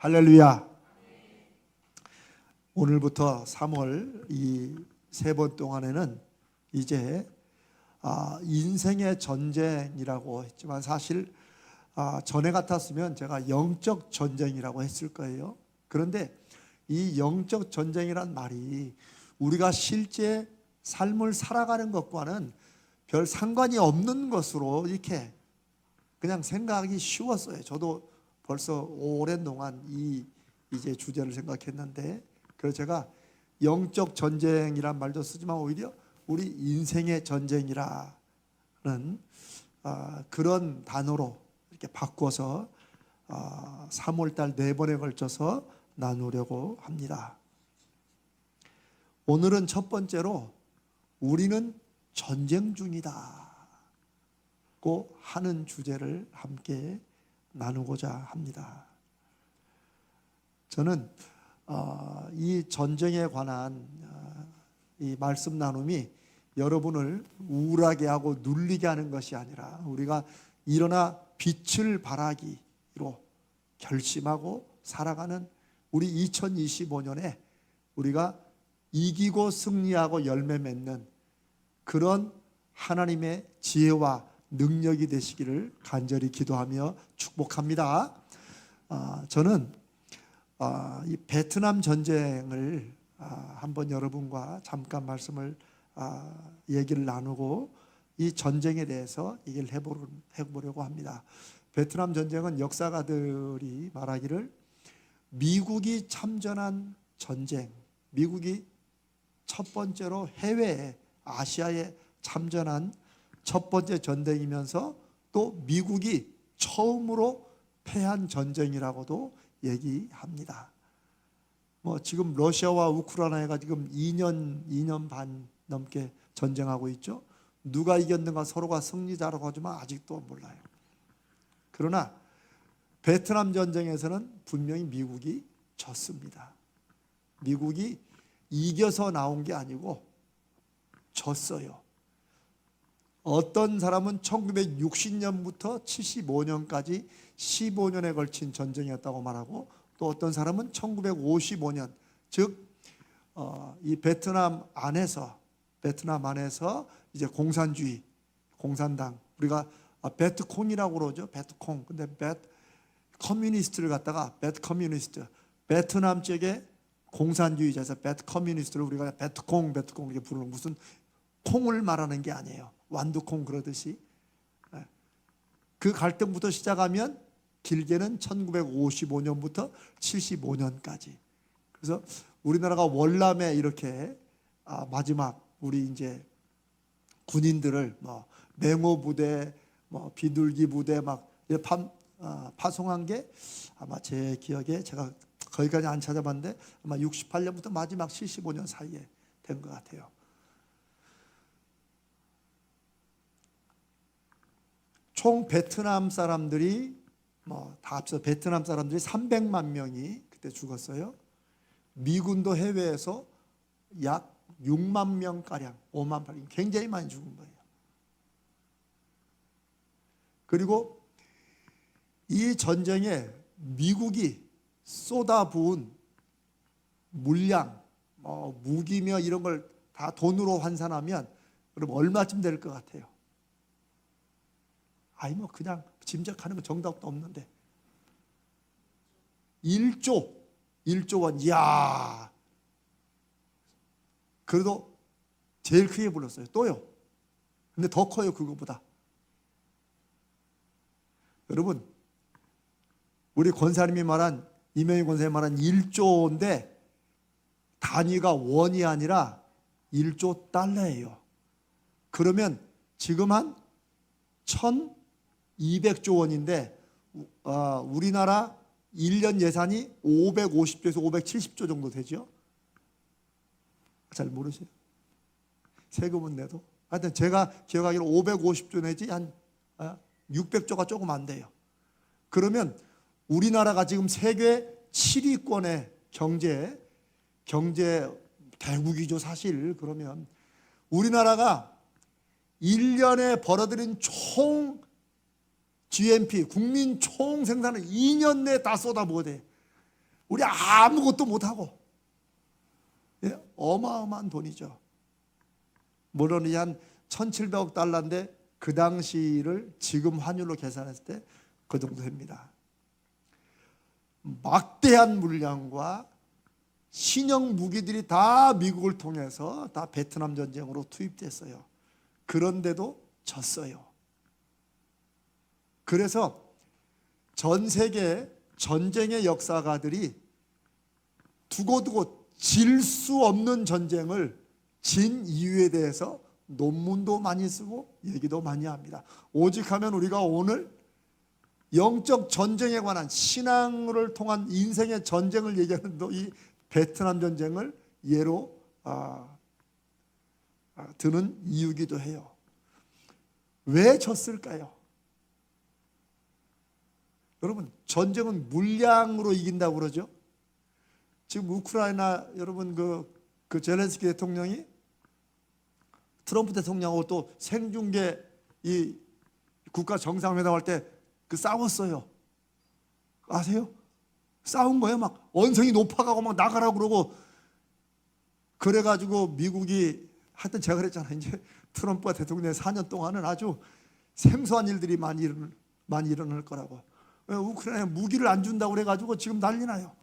할렐루야. 오늘부터 3월 이 세 번 동안에는 이제 인생의 전쟁이라고 했지만 사실 전에 같았으면 제가 영적 전쟁이라고 했을 거예요. 그런데 이 영적 전쟁이란 말이 우리가 실제 삶을 살아가는 것과는 별 상관이 없는 것으로 이렇게 그냥 생각하기 쉬웠어요. 저도 벌써 오랜 동안 이제 주제를 생각했는데, 그래서 제가 영적 전쟁이란 말도 쓰지만 오히려 우리 인생의 전쟁이라는 그런 단어로 이렇게 바꿔서 3월달 4번에 걸쳐서 나누려고 합니다. 오늘은 첫 번째로 우리는 전쟁 중이다 고 하는 주제를 함께 나누고자 합니다. 저는 이 전쟁에 관한 이 말씀 나눔이 여러분을 우울하게 하고 눌리게 하는 것이 아니라 우리가 일어나 빛을 발하기로 결심하고 살아가는 우리 2025년에 우리가 이기고 승리하고 열매 맺는 그런 하나님의 지혜와 능력이 되시기를 간절히 기도하며 축복합니다. 저는 이 베트남 전쟁을 한번 여러분과 잠깐 말씀을 얘기를 나누고 이 전쟁에 대해서 얘기를 해보려고 합니다. 베트남 전쟁은 역사가들이 말하기를 미국이 참전한 전쟁, 미국이 첫 번째로 해외에 아시아에 참전한 첫 번째 전쟁이면서 또 미국이 처음으로 패한 전쟁이라고도 얘기합니다. 지금 러시아와 우크라이나가 지금 2년 반 넘게 전쟁하고 있죠. 누가 이겼는가 서로가 승리자라고 하지만 아직도 몰라요. 그러나 베트남 전쟁에서는 분명히 미국이 졌습니다. 미국이 이겨서 나온 게 아니고 졌어요. 어떤 사람은 1960년부터 75년까지 15년에 걸친 전쟁이었다고 말하고, 또 어떤 사람은 1955년, 즉 이 베트남 안에서 이제 공산주의, 공산당, 우리가 베트콩이라고 그러죠. 베트콩. 근데 커뮤니스트를 갖다가 베트커뮤니스트, 베트남 쪽에 공산주의자에서 베트커뮤니스트를 우리가 베트콩 이렇게 부르는, 무슨 콩을 말하는 게 아니에요. 완두콩 그러듯이. 그 갈등부터 시작하면 길게는 1955년부터 75년까지. 그래서 우리나라가 월남에 이렇게 마지막 우리 이제 군인들을 맹호 부대, 비둘기 부대 막 파송한 게 아마 제 기억에, 제가 거기까지 안 찾아봤는데 아마 68년부터 마지막 75년 사이에 된 것 같아요. 총 베트남 사람들이 다 합쳐 베트남 사람들이 300만 명이 그때 죽었어요. 미군도 해외에서 약 6만 명 가량, 5만 8명, 굉장히 많이 죽은 거예요. 그리고 이 전쟁에 미국이 쏟아부은 물량, 무기며 이런 걸 다 돈으로 환산하면 그럼 얼마쯤 될 것 같아요? 그냥 짐작하는 거 정답도 없는데 1조 원. 이야, 그래도 제일 크게 불렀어요. 또요. 근데 더 커요, 그거보다. 여러분, 우리 권사님이 말한, 이명희 권사님이 말한 1조인데 단위가 원이 아니라 1조 달러예요. 그러면 지금 한 1200조 원인데 우리나라 1년 예산이 550조에서 570조 정도 되죠. 잘 모르세요? 세금은 내도. 하여튼 제가 기억하기로 550조 내지 한 600조가 조금 안 돼요. 그러면 우리나라가 지금 세계 7위권의 경제 대국이죠, 사실. 그러면 우리나라가 1년에 벌어들인 총 GNP, 국민 총 생산을 2년 내에 다 쏟아부어야 돼. 우리 아무것도 못하고. 예, 어마어마한 돈이죠. 물론 한 1,700억 달러인데 그 당시를 지금 환율로 계산했을 때 그 정도 됩니다. 막대한 물량과 신형 무기들이 다 미국을 통해서 다 베트남 전쟁으로 투입됐어요. 그런데도 졌어요. 그래서 전 세계 전쟁의 역사가들이 두고두고 질 수 없는 전쟁을 진 이유에 대해서 논문도 많이 쓰고 얘기도 많이 합니다. 오직 하면 우리가 오늘 영적 전쟁에 관한 신앙을 통한 인생의 전쟁을 얘기하는 이 베트남 전쟁을 예로 드는 이유기도 해요. 왜 졌을까요? 여러분, 전쟁은 물량으로 이긴다고 그러죠. 지금 우크라이나 여러분 그 젤렌스키 대통령이 트럼프 대통령하고 또 생중계 이 국가 정상회담 할 때 그 싸웠어요. 아세요? 싸운 거예요. 막 언성이 높아가고 막 나가라고 그러고 그래가지고 미국이 하여튼 제가 그랬잖아요. 이제 트럼프가 대통령 4년 동안은 아주 생소한 일들이 많이 일어날 거라고. 우크라이나에 무기를 안 준다고 그래가지고 지금 난리 나요.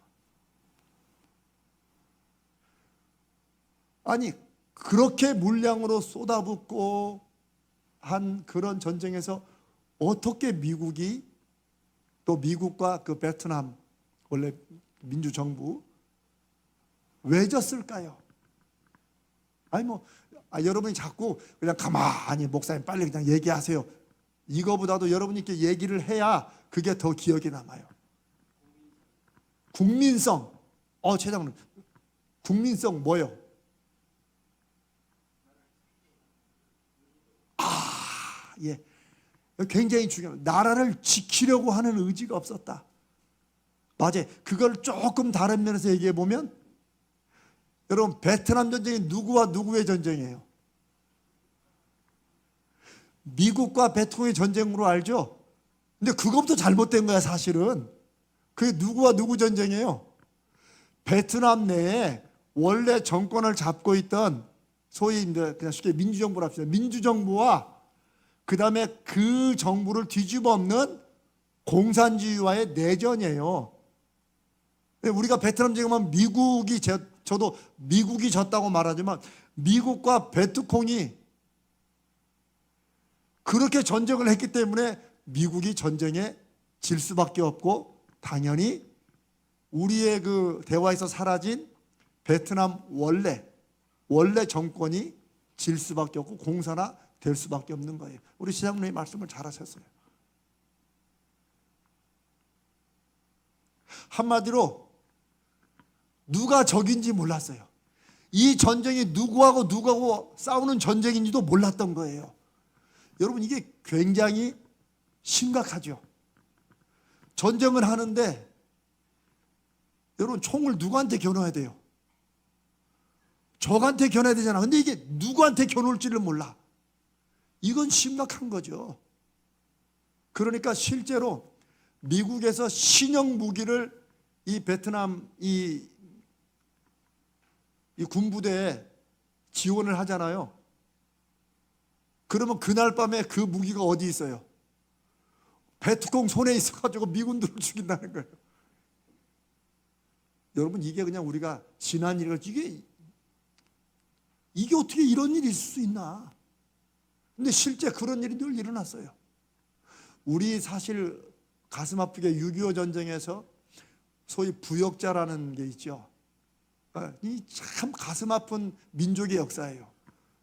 아니 그렇게 물량으로 쏟아붓고 한 그런 전쟁에서 어떻게 미국이 또 미국과 그 베트남 원래 민주정부 왜 졌을까요? 아니 여러분이 자꾸 그냥 가만히 목사님 빨리 그냥 얘기하세요. 이거보다도 여러분이 이렇게 얘기를 해야 그게 더 기억에 남아요. 국민성. 최 장로님 국민성 뭐요? 예, 굉장히 중요해요. 나라를 지키려고 하는 의지가 없었다. 맞아요. 그걸 조금 다른 면에서 얘기해 보면 여러분 베트남 전쟁이 누구와 누구의 전쟁이에요? 미국과 베트남의 전쟁으로 알죠? 근데 그것부터 잘못된 거야 사실은. 그게 누구와 누구 전쟁이에요? 베트남 내에 원래 정권을 잡고 있던 소위 그냥 쉽게 민주정부라 합시다. 민주정부와 그 다음에 그 정부를 뒤집어 엎는 공산주의와의 내전이에요. 우리가 베트남 전쟁하면 저도 미국이 졌다고 말하지만 미국과 베트콩이 그렇게 전쟁을 했기 때문에 미국이 전쟁에 질 수밖에 없고 당연히 우리의 그 대화에서 사라진 베트남 원래 정권이 질 수밖에 없고 공산화 될 수밖에 없는 거예요. 우리 시장님이 말씀을 잘하셨어요. 한마디로 누가 적인지 몰랐어요. 이 전쟁이 누구하고 싸우는 전쟁인지도 몰랐던 거예요. 여러분 이게 굉장히 심각하죠. 전쟁을 하는데 여러분 총을 누구한테 겨눠야 돼요? 적한테 겨눠야 되잖아. 근데 이게 누구한테 겨눌지를 몰라. 이건 심각한 거죠. 그러니까 실제로 미국에서 신형 무기를 이 베트남 이 군부대에 지원을 하잖아요. 그러면 그날 밤에 그 무기가 어디 있어요? 베트콩 손에 있어가지고 미군들을 죽인다는 거예요. 여러분 이게 그냥 우리가 지난 일을 이게 어떻게 이런 일이 있을 수 있나? 근데 실제 그런 일이 늘 일어났어요. 우리 사실 가슴 아프게 6.25 전쟁에서 소위 부역자라는 게 있죠. 이 참 가슴 아픈 민족의 역사예요.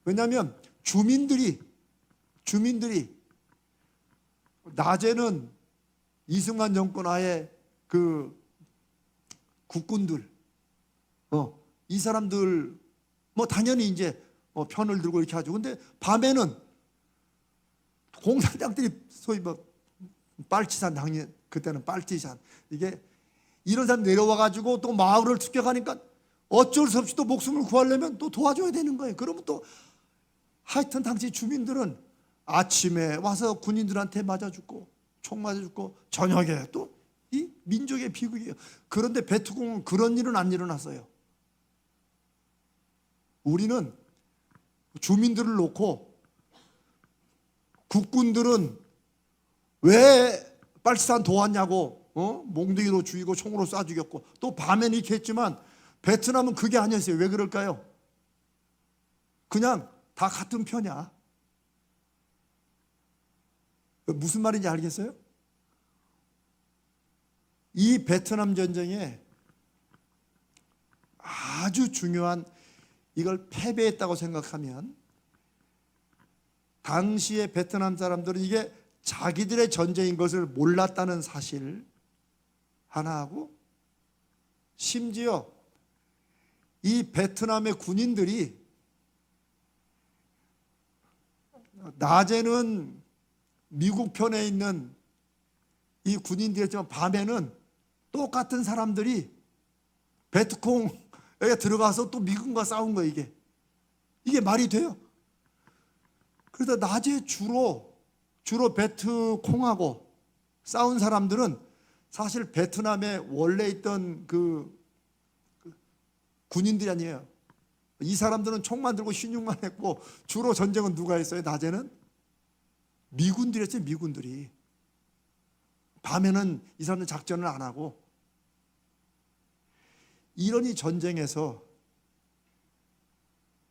왜냐하면 주민들이 낮에는 이승만 정권 하에 그 국군들 이 사람들 당연히 이제 편을 들고 이렇게 하죠. 근데 밤에는 공산당들이 소위 빨치산 당연 그때는 빨치산 이게 이런 사람 내려와 가지고 또 마을을 추격하니까 어쩔 수 없이 또 목숨을 구하려면 또 도와줘야 되는 거예요. 그러면 또 하여튼 당시 주민들은 아침에 와서 군인들한테 맞아 죽고 총 맞아 죽고 저녁에 또 이 민족의 비극이에요. 그런데 베트콩은 그런 일은 안 일어났어요. 우리는 주민들을 놓고 국군들은 왜 빨치산 도왔냐고 몽둥이로 죽이고 총으로 쏴 죽였고 또 밤에는 이렇게 했지만 베트남은 그게 아니었어요. 왜 그럴까요? 그냥 다 같은 편이야. 무슨 말인지 알겠어요? 이 베트남 전쟁에 아주 중요한, 이걸 패배했다고 생각하면 당시의 베트남 사람들은 이게 자기들의 전쟁인 것을 몰랐다는 사실 하나하고, 심지어 이 베트남의 군인들이 낮에는 미국 편에 있는 이 군인들이었지만 밤에는 똑같은 사람들이 베트콩에 들어가서 또 미군과 싸운 거예요. 이게 말이 돼요? 그래서 낮에 주로 베트콩하고 싸운 사람들은 사실 베트남에 원래 있던 그 군인들이 아니에요. 이 사람들은 총만 들고 신용만 했고 주로 전쟁은 누가 했어요? 낮에는 미군들이 했어요. 미군들이. 밤에는 이 사람들 작전을 안 하고. 이러니 전쟁에서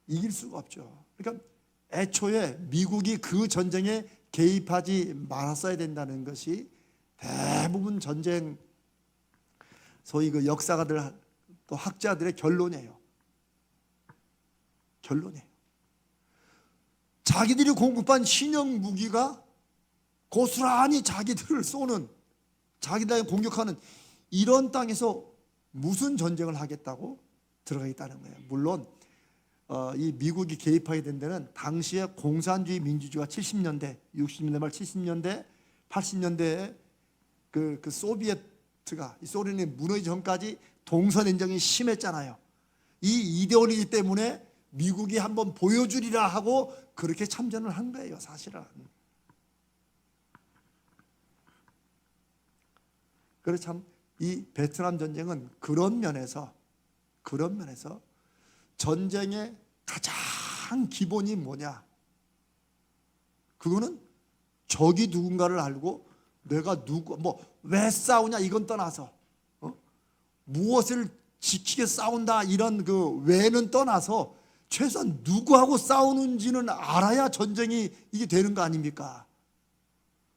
이길 수가 없죠. 그러니까 애초에 미국이 그 전쟁에 개입하지 말았어야 된다는 것이 대부분 전쟁 소위 그 역사가들 또 학자들의 결론이에요. 자기들이 공급한 신형 무기가 고스란히 자기들을 쏘는, 자기들을 공격하는 이런 땅에서 무슨 전쟁을 하겠다고 들어가겠다는 거예요. 물론 이 미국이 개입하게 된 데는 당시에 공산주의 민주주의가 70년대, 60년대 말 70년대, 80년대에 그 소비에트가, 이 소련이 무너지기 전까지 동서냉전이 심했잖아요. 이 이데올로기 때문에 미국이 한번 보여주리라 하고 그렇게 참전을 한 거예요, 사실은. 그래서 참 이 베트남 전쟁은 그런 면에서 전쟁의 가장 기본이 뭐냐? 그거는 적이 누군가를 알고 내가 왜 싸우냐 이건 떠나서 무엇을 지키게 싸운다 이런 그 외는 떠나서 최소한 누구하고 싸우는지는 알아야 전쟁이 이게 되는 거 아닙니까?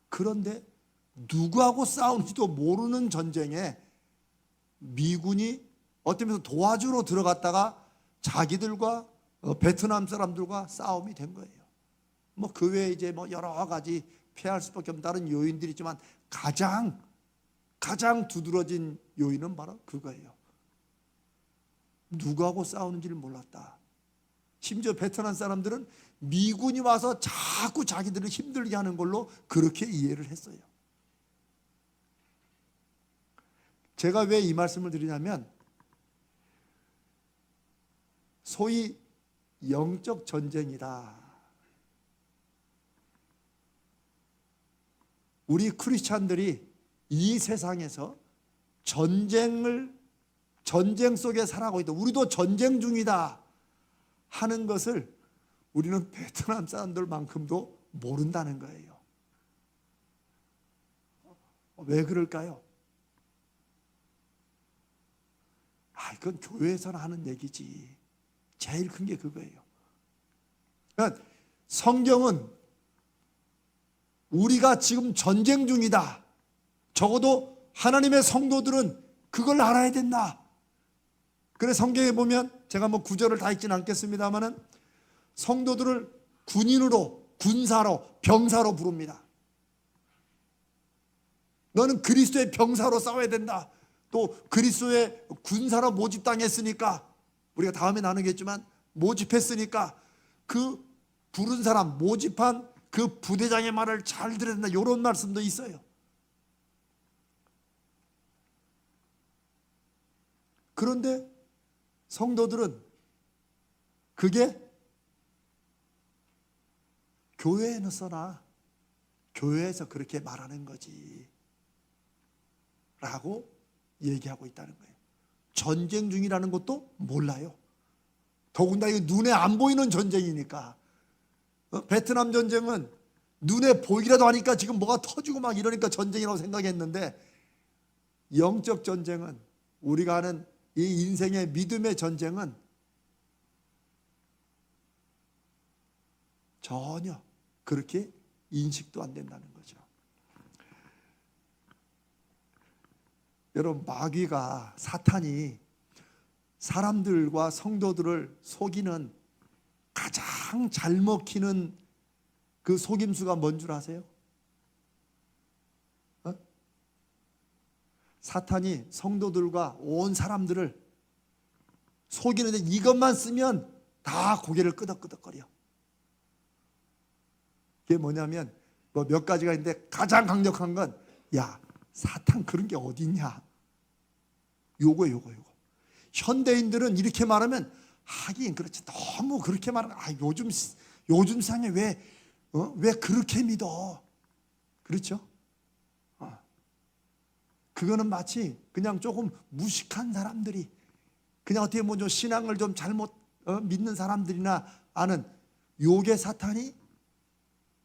그런데 누구하고 싸우는지도 모르는 전쟁에 미군이 어떤 면에서 도와주러 들어갔다가 자기들과 베트남 사람들과 싸움이 된 거예요. 그 외에 이제 여러 가지 피할 수밖에 없는 다른 요인들이 있지만 가장 두드러진 요인은 바로 그거예요. 누구하고 싸우는지를 몰랐다. 심지어 베트남 사람들은 미군이 와서 자꾸 자기들을 힘들게 하는 걸로 그렇게 이해를 했어요. 제가 왜 이 말씀을 드리냐면 소위 영적 전쟁이다. 우리 크리스찬들이 이 세상에서 전쟁 속에 살아가고 있다. 우리도 전쟁 중이다 하는 것을 우리는 베트남 사람들만큼도 모른다는 거예요. 왜 그럴까요? 이건 교회에서는 하는 얘기지. 제일 큰 게 그거예요. 그러니까 성경은 우리가 지금 전쟁 중이다. 적어도 하나님의 성도들은 그걸 알아야 된다. 그래서 성경에 보면 제가 구절을 다 읽지는 않겠습니다만은 성도들을 군인으로, 군사로, 병사로 부릅니다. 너는 그리스도의 병사로 싸워야 된다. 또 그리스도의 군사로 모집당했으니까, 우리가 다음에 나누겠지만 모집했으니까 그 부른 사람, 모집한 그 부대장의 말을 잘 들어야 된다. 이런 말씀도 있어요. 그런데 성도들은 그게 교회에는 써나 교회에서 그렇게 말하는 거지. 라고 얘기하고 있다는 거예요. 전쟁 중이라는 것도 몰라요. 더군다나 이거 눈에 안 보이는 전쟁이니까. 베트남 전쟁은 눈에 보이기라도 하니까 지금 뭐가 터지고 막 이러니까 전쟁이라고 생각했는데, 영적 전쟁은, 우리가 하는 이 인생의 믿음의 전쟁은 전혀 그렇게 인식도 안 된다는 거죠. 여러분, 마귀가, 사탄이 사람들과 성도들을 속이는 가장 잘 먹히는 그 속임수가 뭔 줄 아세요? 사탄이 성도들과 온 사람들을 속이는데 이것만 쓰면 다 고개를 끄덕끄덕거려. 그게 뭐냐면 뭐 몇 가지가 있는데, 가장 강력한 건, 야, 사탄 그런 게 어디 있냐, 요거. 현대인들은 이렇게 말하면, 하긴 그렇지, 너무 그렇게 말하면, 요즘 세상에 왜 그렇게 믿어? 그렇죠? 그거는 마치 그냥 조금 무식한 사람들이, 그냥 어떻게 보면 좀 신앙을 좀 잘못 믿는 사람들이나 아는 요게 사탄이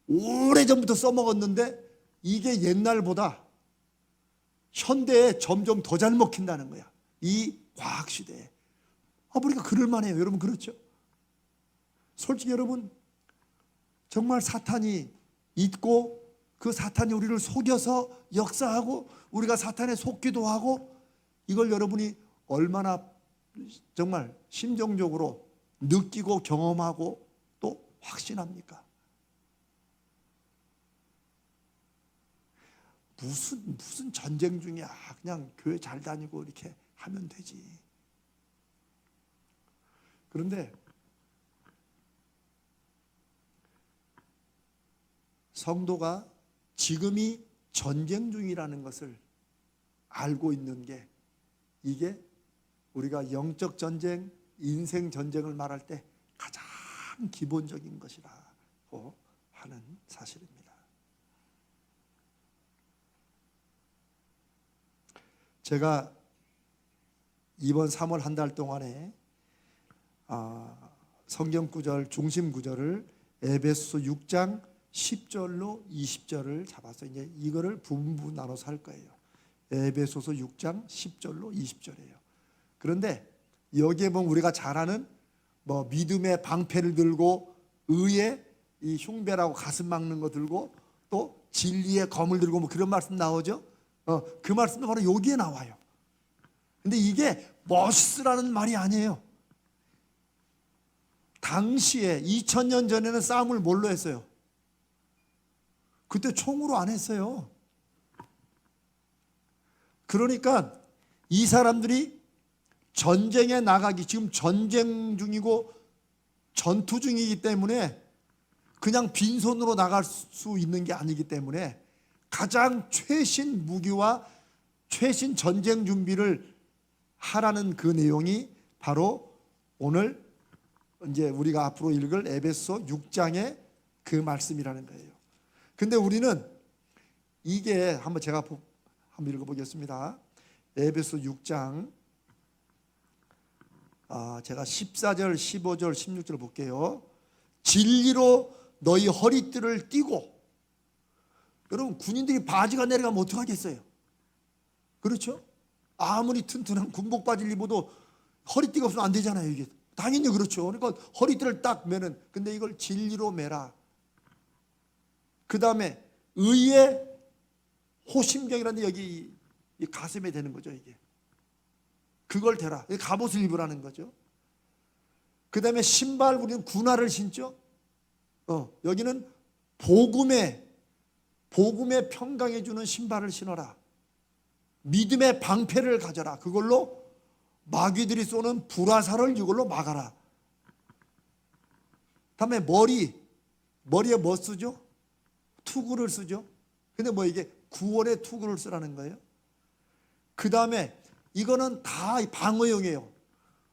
오래전부터 써먹었는데, 이게 옛날보다 현대에 점점 더 잘 먹힌다는 거야, 이 과학시대에. 보니까 그럴만해요. 여러분, 그렇죠? 솔직히 여러분, 정말 사탄이 있고, 그 사탄이 우리를 속여서 역사하고, 우리가 사탄에 속기도 하고, 이걸 여러분이 얼마나 정말 심정적으로 느끼고 경험하고 또 확신합니까? 무슨 전쟁 중이야. 그냥 교회 잘 다니고 이렇게 하면 되지. 그런데 성도가 지금이 전쟁 중이라는 것을 알고 있는 게, 이게 우리가 영적 전쟁, 인생 전쟁을 말할 때 가장 기본적인 것이라고 하는 사실입니다. 제가 이번 3월 한 달 동안에 성경 구절, 중심 구절을 에베소 6장 10절로 20절을 잡아서 이제 이거를 부분 나눠서 할 거예요. 에베소서 6장 10절로 20절이에요. 그런데 여기에 보면 우리가 잘 아는 뭐 믿음의 방패를 들고, 의의 이 흉배라고 가슴 막는 거 들고, 또 진리의 검을 들고, 뭐 그런 말씀 나오죠. 그 말씀도 바로 여기에 나와요. 근데 이게 멋있으라는 말이 아니에요. 당시에 2000년 전에는 싸움을 뭘로 했어요? 그때 총으로 안 했어요. 그러니까 이 사람들이 전쟁에 나가기, 지금 전쟁 중이고 전투 중이기 때문에 그냥 빈손으로 나갈 수 있는 게 아니기 때문에 가장 최신 무기와 최신 전쟁 준비를 하라는 그 내용이 바로 오늘 이제 우리가 앞으로 읽을 에베소 6장의 그 말씀이라는 거예요. 근데 우리는 이게 한번 제가 한번 읽어보겠습니다. 에베소 6장 제가 14절, 15절, 16절 볼게요. 진리로 너희 허리띠를 띠고. 여러분, 군인들이 바지가 내려가면 어떡하겠어요? 그렇죠? 아무리 튼튼한 군복 바지를 입어도 허리띠가 없으면 안 되잖아요. 이게 당연히 그렇죠. 그러니까 허리띠를 딱 매는, 근데 이걸 진리로 매라. 그 다음에 의의 호심경이라는데 여기 이 가슴에 대는 거죠. 이게 그걸 대라. 갑옷을 입으라는 거죠. 그 다음에 신발, 우리는 군화를 신죠. 여기는 복음에 평강해 주는 신발을 신어라. 믿음의 방패를 가져라. 그걸로 마귀들이 쏘는 불화살을 이걸로 막아라. 다음에 머리에 뭐 쓰죠? 투구를 쓰죠. 근데 뭐 이게 구원의 투구를 쓰라는 거예요. 그 다음에 이거는 다 방어용이에요.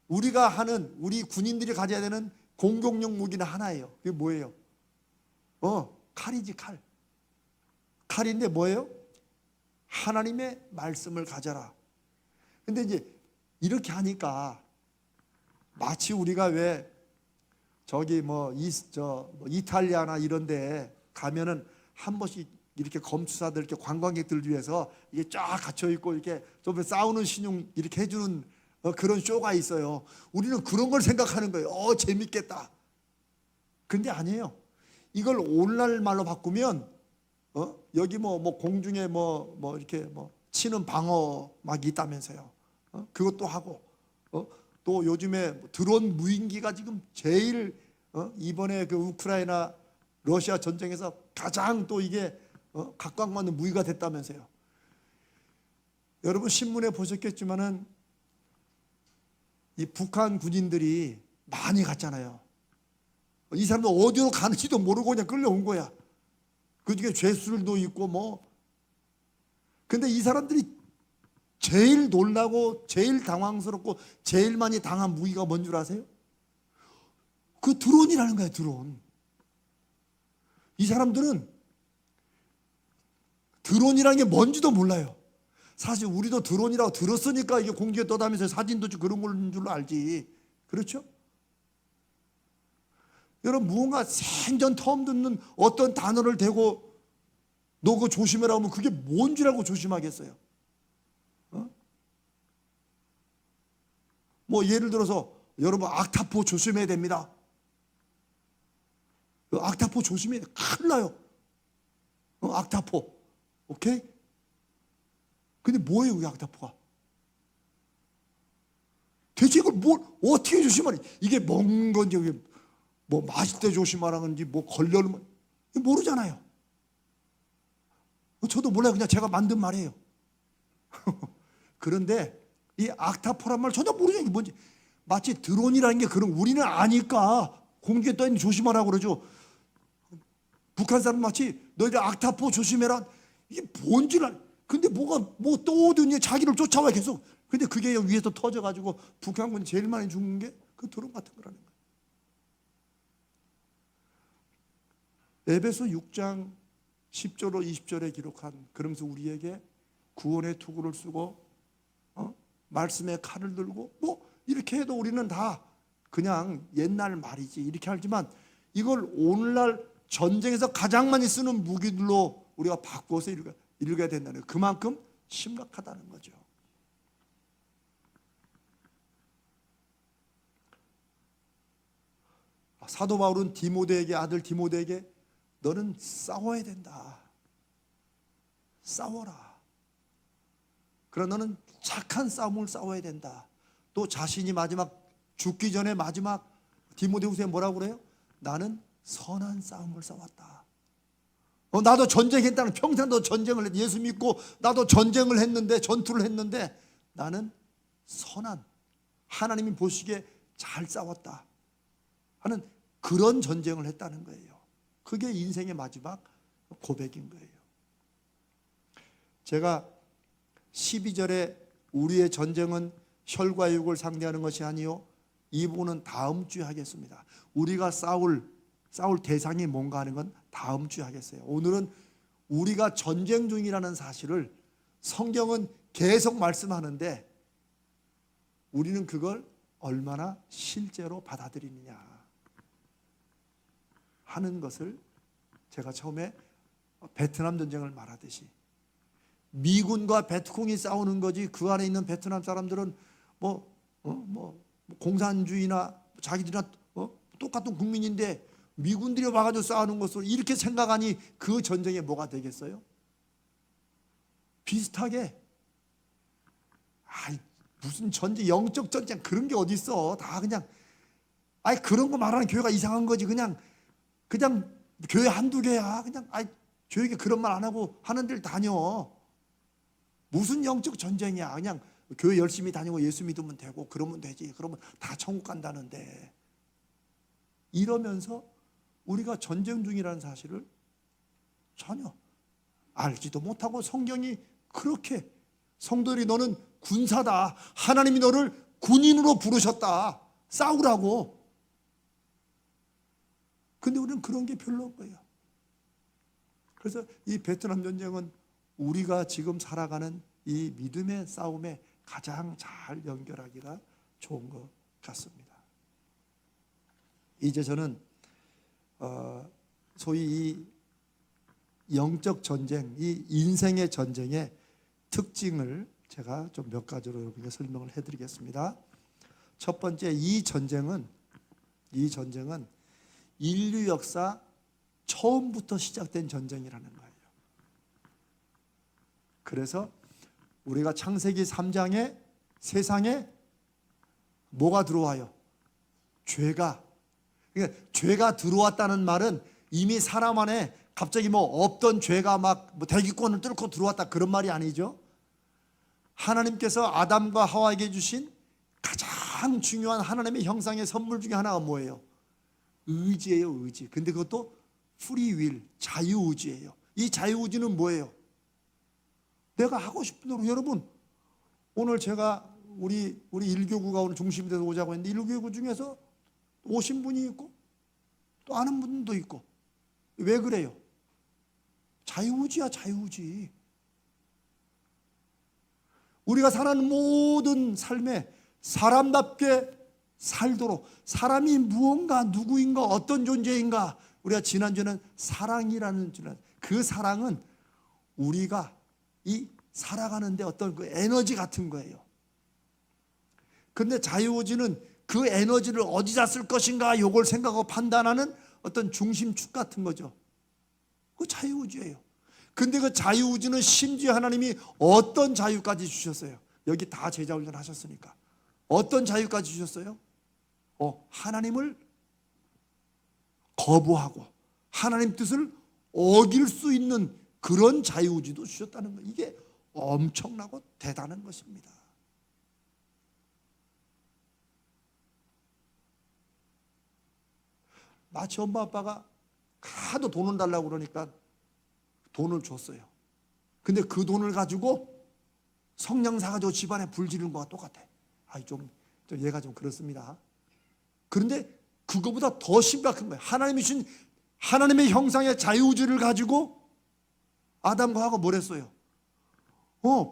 우리가 하는, 우리 군인들이 가져야 되는 공격용 무기는 하나예요. 그게 뭐예요? 칼이지, 칼. 칼인데 뭐예요? 하나님의 말씀을 가져라. 근데 이제 이렇게 하니까 마치 우리가 왜 저기 이탈리아나 이런 데 가면은 한 번씩 이렇게 검수사들, 이렇게 관광객들 위해서 이게 쫙 갇혀 있고 이렇게 좀 싸우는 신용 이렇게 해주는 그런 쇼가 있어요. 우리는 그런 걸 생각하는 거예요. 재밌겠다. 근데 아니에요. 이걸 오늘날 말로 바꾸면 여기 공중에 이렇게 치는 방어 막 있다면서요. 그것도 하고 또 요즘에 드론 무인기가 지금 제일 이번에 그 우크라이나 러시아 전쟁에서 가장 또 이게 각광받는 무기가 됐다면서요. 여러분 신문에 보셨겠지만은 이 북한 군인들이 많이 갔잖아요. 이 사람들 어디로 가는지도 모르고 그냥 끌려온 거야. 그중에 죄수들도 있고 근데 이 사람들이 제일 놀라고 제일 당황스럽고 제일 많이 당한 무기가 뭔 줄 아세요? 그 드론이라는 거예요. 드론. 이 사람들은 드론이라는 게 뭔지도 몰라요. 사실 우리도 드론이라고 들었으니까 이게 공중에 떠다니면서 사진도 찍고 그런 걸 줄로 알지. 그렇죠? 여러분 무언가 생전 처음 듣는 어떤 단어를 대고 너 그거 조심해라 하면 그게 뭔 줄 알고 조심하겠어요? 예를 들어서 여러분 악타포 조심해야 됩니다. 악타포 조심해야 돼. 큰일 나요. 악타포. 오케이? 근데 뭐예요, 그 악타포가? 대체 이걸 어떻게 조심하니? 이게 먹는 건지, 마실 때 조심하라는 건지, 걸려는 모르잖아요. 저도 몰라요. 그냥 제가 만든 말이에요. 그런데 이 악타포란 말 전혀 모르죠. 이게 뭔지. 마치 드론이라는 게 그런 우리는 아니까 공중에 떠 있는 조심하라고 그러죠. 북한 사람 마치 너희들 악타포 조심해라. 이게 뭔지 알. 근데 떠오더니 자기를 쫓아와 계속. 근데 그게 위에서 터져가지고 북한군이 제일 많이 죽는 게 그 드론 같은 거라는 거예요. 에베소 6장 10절로 20절에 기록한 그러면서 우리에게 구원의 투구를 쓰고 말씀의 칼을 들고 이렇게 해도 우리는 다 그냥 옛날 말이지 이렇게 하지만 이걸 오늘날 전쟁에서 가장 많이 쓰는 무기들로 우리가 바꿔서 읽어야 된다는 거예요. 그만큼 심각하다는 거죠. 사도 바울은 아들 디모데에게 너는 싸워야 된다. 싸워라. 그러나 너는 착한 싸움을 싸워야 된다. 또 자신이 죽기 전에 마지막 디모데후서에 뭐라고 그래요? 나는 선한 싸움을 싸웠다. 나도 전쟁했다는 평생도 전쟁을 했 예수 믿고 나도 전쟁을 했는데 전투를 했는데 나는 선한 하나님이 보시기에 잘 싸웠다 하는 그런 전쟁을 했다는 거예요. 그게 인생의 마지막 고백인 거예요. 제가 12절에 우리의 전쟁은 혈과 육을 상대하는 것이 아니요 이 부분은 다음 주에 하겠습니다. 우리가 싸울 대상이 뭔가 하는 건 다음 주에 하겠어요. 오늘은 우리가 전쟁 중이라는 사실을 성경은 계속 말씀하는데 우리는 그걸 얼마나 실제로 받아들이느냐 하는 것을 제가 처음에 베트남 전쟁을 말하듯이 미군과 베트콩이 싸우는 거지 그 안에 있는 베트남 사람들은 공산주의나 자기들이나 똑같은 국민인데 미군들이 와가지고 싸우는 것을 이렇게 생각하니 그 전쟁에 뭐가 되겠어요? 비슷하게 무슨 전쟁 영적 전쟁 그런 게 어디 있어? 다 그냥 그런 거 말하는 교회가 이상한 거지. 그냥 교회 한두 개야. 그냥 교회에 그런 말 안 하고 하는 데를 다녀. 무슨 영적 전쟁이야. 그냥 교회 열심히 다니고 예수 믿으면 되고 그러면 되지. 그러면 다 천국 간다는데. 이러면서 우리가 전쟁 중이라는 사실을 전혀 알지도 못하고 성경이 그렇게 성도들이 너는 군사다. 하나님이 너를 군인으로 부르셨다. 싸우라고. 근데 우리는 그런 게 별로 없는 거예요. 그래서 이 베트남 전쟁은 우리가 지금 살아가는 이 믿음의 싸움에 가장 잘 연결하기가 좋은 것 같습니다. 이제 저는 소위 이 영적 전쟁, 이 인생의 전쟁의 특징을 제가 좀 몇 가지로 여러분께 설명을 해드리겠습니다. 첫 번째, 이 전쟁은 인류 역사 처음부터 시작된 전쟁이라는 거예요. 그래서 우리가 창세기 3장에 세상에 뭐가 들어와요? 죄가. 그러니까 죄가 들어왔다는 말은 이미 사람 안에 갑자기 뭐 없던 죄가 막 뭐 대기권을 뚫고 들어왔다, 그런 말이 아니죠. 하나님께서 아담과 하와에게 주신 가장 중요한 하나님의 형상의 선물 중에 하나가 뭐예요? 의지예요, 의지. 근데 그것도 프리윌, 자유의지예요. 이 자유의지는 뭐예요? 내가 하고 싶은 대로. 여러분, 오늘 제가 우리 일교구가 오늘 중심이 돼서 오자고 했는데, 일교구 중에서 오신 분이 있고 또 아는 분도 있고. 왜 그래요? 자유의지야, 자유의지. 우리가 사는 모든 삶에 사람답게 살도록, 사람이 무언가, 누구인가, 어떤 존재인가, 우리가 지난주에는 사랑이라는 그 사랑은 우리가 이 살아가는데 어떤 그 에너지 같은 거예요. 그런데 자유의지는 그 에너지를 어디다 쓸 것인가, 이걸 생각하고 판단하는 어떤 중심축 같은 거죠. 그 자유의지예요. 근데 그 자유의지는 심지어 하나님이 어떤 자유까지 주셨어요? 여기 다 제자훈련 하셨으니까 어떤 자유까지 주셨어요? 하나님을 거부하고 하나님 뜻을 어길 수 있는 그런 자유의지도 주셨다는 거. 이게 엄청나고 대단한 것입니다. 마치 엄마 아빠가 하도 돈을 달라고 그러니까 돈을 줬어요. 근데 그 돈을 가지고 성냥 사가지고 집안에 불 지르는 거와 똑같아. 좀 얘가 좀 그렇습니다. 그런데 그거보다 더 심각한 거예요. 하나님이 주신 하나님의 형상의 자유의지를 가지고 아담과 하와가 뭘 했어요?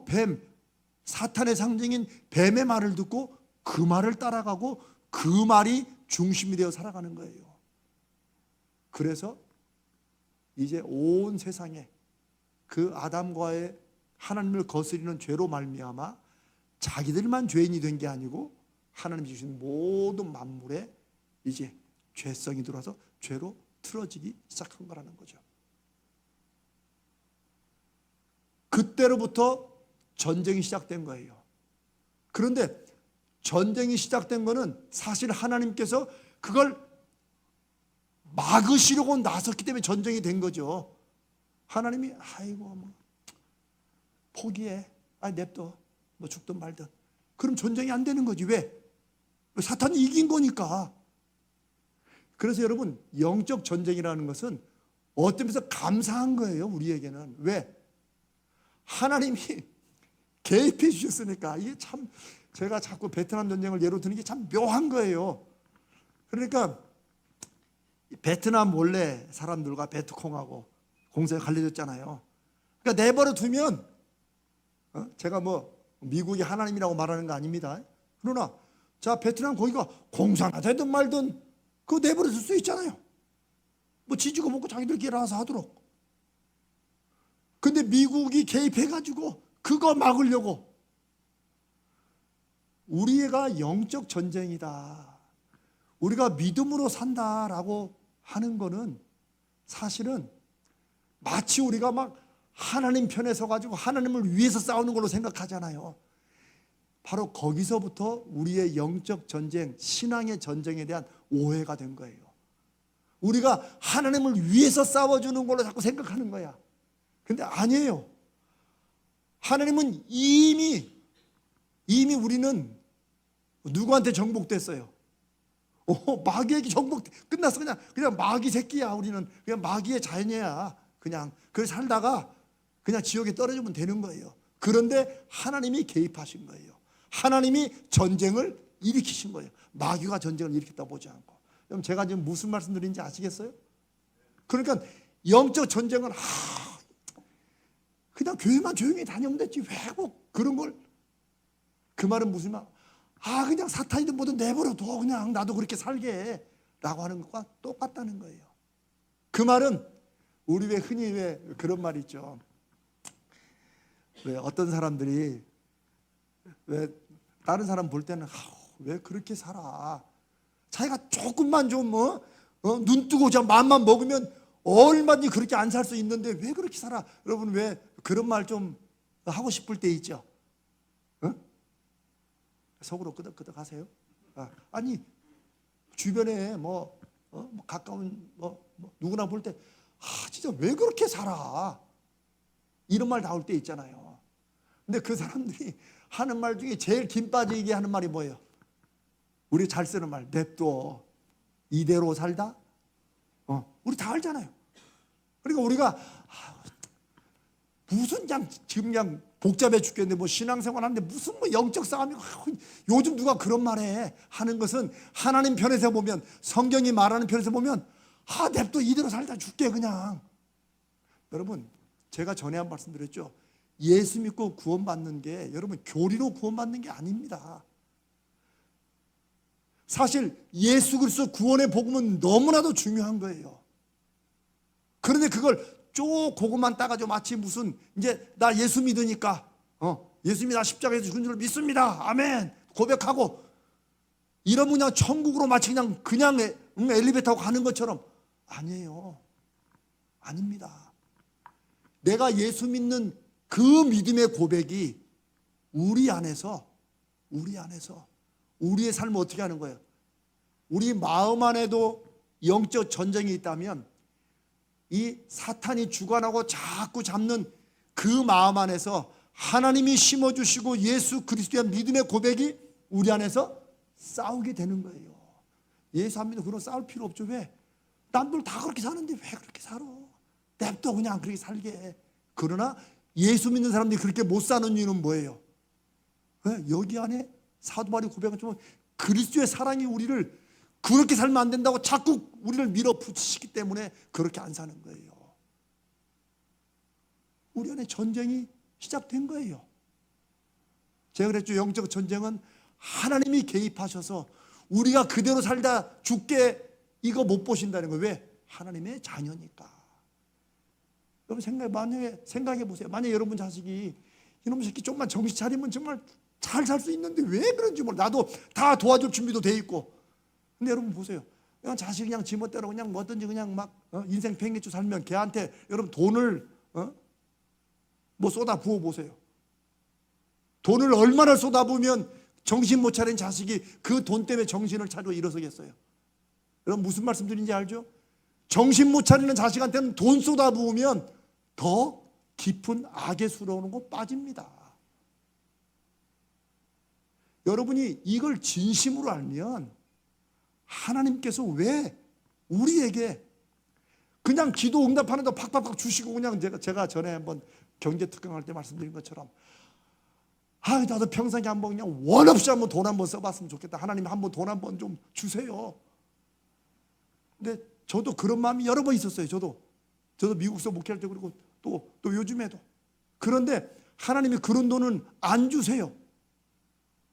뱀, 사탄의 상징인 뱀의 말을 듣고 그 말을 따라가고 그 말이 중심이 되어 살아가는 거예요. 그래서 이제 온 세상에 그 아담과의 하나님을 거스리는 죄로 말미암아 자기들만 죄인이 된 게 아니고 하나님이 주신 모든 만물에 이제 죄성이 들어와서 죄로 틀어지기 시작한 거라는 거죠. 그때로부터 전쟁이 시작된 거예요. 그런데 전쟁이 시작된 거는 사실 하나님께서 그걸 막으시려고 나섰기 때문에 전쟁이 된 거죠. 하나님이 포기해, 냅둬, 뭐 죽든 말든. 그럼 전쟁이 안 되는 거지. 왜? 사탄이 이긴 거니까. 그래서 여러분, 영적 전쟁이라는 것은 어떤 면에서 감사한 거예요, 우리에게는. 왜? 하나님이 개입해 주셨으니까. 이게 참, 제가 자꾸 베트남 전쟁을 예로 드는 게 참 묘한 거예요. 그러니까 베트남 원래 사람들과 베트콩하고 공세가 갈려졌잖아요. 그러니까 내버려 두면, 제가 뭐 미국이 하나님이라고 말하는 거 아닙니다. 그러나 자, 베트남 거기가 공사나 되든 말든 그거 내버려 둘 수 있잖아요. 뭐 지지고 먹고 자기들끼리 알아서 하도록. 근데 미국이 개입해가지고 그거 막으려고. 우리가 영적 전쟁이다, 우리가 믿음으로 산다라고 하는 거는 사실은 마치 우리가 막 하나님 편에 서가지고 하나님을 위해서 싸우는 걸로 생각하잖아요. 바로 거기서부터 우리의 영적 전쟁, 신앙의 전쟁에 대한 오해가 된 거예요. 우리가 하나님을 위해서 싸워주는 걸로 자꾸 생각하는 거야. 근데 아니에요. 하나님은 이미 우리는 누구한테 정복됐어요? 마귀에게 끝났어. 그냥 마귀 새끼야. 우리는 그냥 마귀의 자녀야. 그냥 살다가 그냥 지옥에 떨어지면 되는 거예요. 그런데 하나님이 개입하신 거예요. 하나님이 전쟁을 일으키신 거예요. 마귀가 전쟁을 일으켰다 보지 않고. 그럼 제가 지금 무슨 말씀드리는지 아시겠어요? 그러니까 영적 전쟁은 그냥 교회만 조용히 다니면 됐지 왜 꼭 그런 걸. 그 말은 무슨 말? 그냥 사탄이든 뭐든 내버려둬 그냥 나도 그렇게 살게 라고 하는 것과 똑같다는 거예요. 그 말은 우리 왜 흔히 왜 그런 말 있죠. 왜 어떤 사람들이 왜 다른 사람 볼 때는 왜 그렇게 살아? 자기가 조금만 좀 눈 뜨고 저 맘만 먹으면 얼마든지 그렇게 안 살 수 있는데 왜 그렇게 살아? 여러분 왜 그런 말 좀 하고 싶을 때 있죠? 속으로 끄덕끄덕 하세요? 아니 주변에 가까운 누구나 볼 때 진짜 왜 그렇게 살아? 이런 말 나올 때 있잖아요. 근데 그 사람들이 하는 말 중에 제일 김 빠지게 하는 말이 뭐예요? 우리 잘 쓰는 말, 냅둬. 이대로 살다? 우리 다 알잖아요. 그러니까 우리가 무슨 지금 그냥 복잡해 죽겠는데 신앙생활 하는데 무슨 영적 싸움이 요즘 누가 그런 말해 하는 것은 하나님 편에서 보면 성경이 말하는 편에서 보면 냅둬 이대로 살다 죽게 그냥. 여러분 제가 전에 한 말씀 드렸죠. 예수 믿고 구원받는 게 여러분 교리로 구원받는 게 아닙니다. 사실 예수 그리스도 구원의 복음은 너무나도 중요한 거예요. 그런데 그걸 쭉 그것만 따가지고 마치 무슨 이제 나 예수 믿으니까 예수 믿어 십자가에서 죽은 줄 믿습니다. 아멘 고백하고 이러면 그냥 천국으로 마치 그냥 엘리베이터 타고 가는 것처럼. 아니에요. 아닙니다. 내가 예수 믿는 그 믿음의 고백이 우리 안에서 우리의 삶을 어떻게 하는 거예요? 우리 마음 안에도 영적 전쟁이 있다면 이 사탄이 주관하고 자꾸 잡는 그 마음 안에서 하나님이 심어주시고 예수 그리스도의 믿음의 고백이 우리 안에서 싸우게 되는 거예요. 예수 안 믿고 그런 싸울 필요 없죠. 왜? 남들 다 그렇게 사는데 왜 그렇게 살아? 냅둬 그냥 그렇게 살게. 그러나 예수 믿는 사람들이 그렇게 못 사는 이유는 뭐예요? 여기 안에 사도 바울이 고백한 좀 그리스도의 사랑이 우리를 그렇게 살면 안 된다고 자꾸 우리를 밀어붙이기 때문에 그렇게 안 사는 거예요. 우리 안에 전쟁이 시작된 거예요. 제가 그랬죠. 영적 전쟁은 하나님이 개입하셔서 우리가 그대로 살다 죽게 이거 못 보신다는 거예요. 왜? 하나님의 자녀니까. 여러분 만약에 생각해 보세요. 만약에 여러분 자식이 이놈 새끼 조금만 정신 차리면 정말 잘 살 수 있는데 왜 그런지 몰라. 나도 다 도와줄 준비도 돼 있고. 근데 여러분 보세요. 그냥 자식 그냥 지멋대로 그냥 뭐든지 그냥 막 인생 팽개쳐 살면 걔한테 여러분 돈을 쏟아 부어 보세요. 돈을 얼마나 쏟아 부으면 정신 못 차린 자식이 그 돈 때문에 정신을 차리고 일어서겠어요. 여러분 무슨 말씀 드린지 알죠? 정신 못 차리는 자식한테는 돈 쏟아 부으면 더 깊은 악의 수로는 곳 빠집니다. 여러분이 이걸 진심으로 알면 하나님께서 왜 우리에게 그냥 기도 응답하는데 팍팍팍 주시고 그냥 제가 전에 한번 경제특강할 때 말씀드린 것처럼 나도 평생에 한번 그냥 원 없이 한번 돈 한번 써봤으면 좋겠다. 하나님 한번 돈 한번 좀 주세요. 근데 저도 그런 마음이 여러 번 있었어요. 저도 미국서 목회할 때 그리고 또 요즘에도. 그런데 하나님이 그런 돈은 안 주세요.